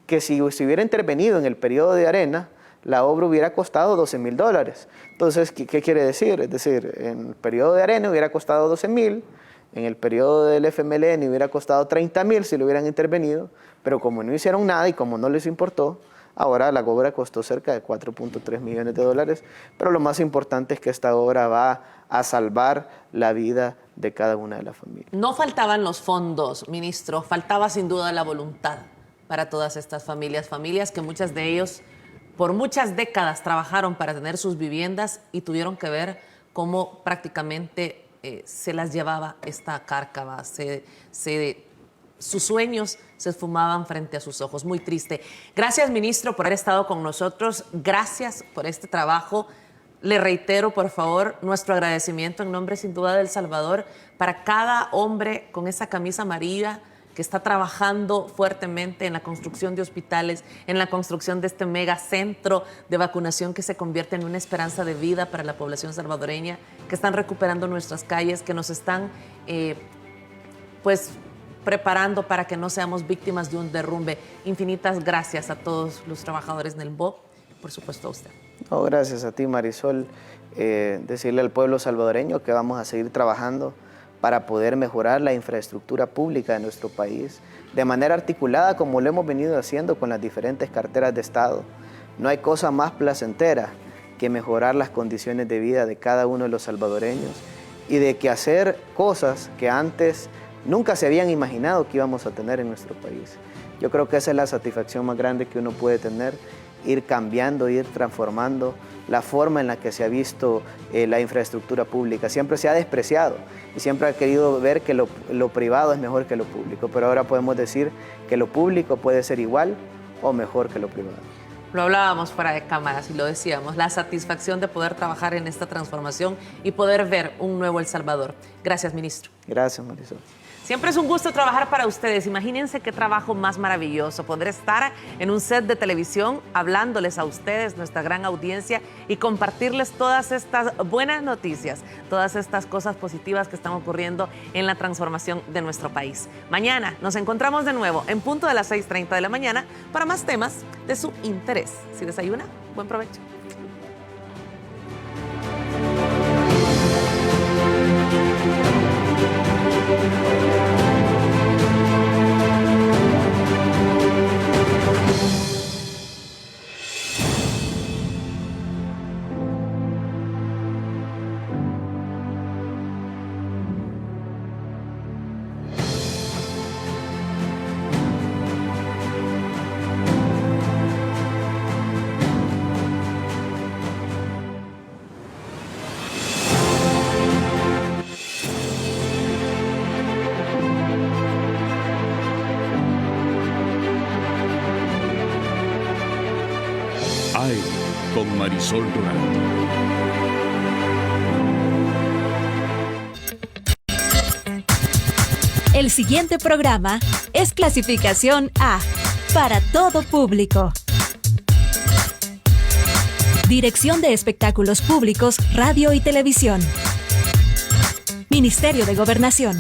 que si se hubiera intervenido en el periodo de ARENA, la obra hubiera costado $12,000. Entonces, ¿qué quiere decir? Es decir, en el periodo de ARENA hubiera costado $12,000, en el periodo del FMLN hubiera costado $30,000 si lo hubieran intervenido, pero como no hicieron nada y como no les importó, ahora la obra costó cerca de $4.3 millones, pero lo más importante es que esta obra va a salvar la vida de cada una de las familias. No faltaban los fondos, ministro, faltaba sin duda la voluntad para todas estas familias que muchas de ellos por muchas décadas trabajaron para tener sus viviendas y tuvieron que ver cómo prácticamente se las llevaba esta cárcava, sus sueños se esfumaban frente a sus ojos. Muy triste. Gracias, ministro, por haber estado con nosotros. Gracias por este trabajo. Le reitero, por favor, nuestro agradecimiento en nombre, sin duda, del Salvador para cada hombre con esa camisa amarilla que está trabajando fuertemente en la construcción de hospitales, en la construcción de este megacentro de vacunación que se convierte en una esperanza de vida para la población salvadoreña, que están recuperando nuestras calles, que nos están, preparando para que no seamos víctimas de un derrumbe. Infinitas gracias a todos los trabajadores del MBOP, por supuesto a usted. No, gracias a ti, Marisol. Decirle al pueblo salvadoreño que vamos a seguir trabajando para poder mejorar la infraestructura pública de nuestro país de manera articulada como lo hemos venido haciendo con las diferentes carteras de Estado. No hay cosa más placentera que mejorar las condiciones de vida de cada uno de los salvadoreños y de que hacer cosas que antes nunca se habían imaginado que íbamos a tener en nuestro país. Yo creo que esa es la satisfacción más grande que uno puede tener, ir cambiando, ir transformando la forma en la que se ha visto la infraestructura pública. Siempre se ha despreciado y siempre ha querido ver que lo privado es mejor que lo público, pero ahora podemos decir que lo público puede ser igual o mejor que lo privado. Lo hablábamos fuera de cámaras y lo decíamos, la satisfacción de poder trabajar en esta transformación y poder ver un nuevo El Salvador. Gracias, ministro. Gracias, Marisol. Siempre es un gusto trabajar para ustedes. Imagínense qué trabajo más maravilloso. Poder estar en un set de televisión hablándoles a ustedes, nuestra gran audiencia, y compartirles todas estas buenas noticias, todas estas cosas positivas que están ocurriendo en la transformación de nuestro país. Mañana nos encontramos de nuevo en punto de las 6:30 de la mañana para más temas de su interés. Si desayuna, buen provecho. AE con Marisol Durán. El siguiente programa es clasificación A, para todo público. Dirección de Espectáculos Públicos, Radio y Televisión. Ministerio de Gobernación.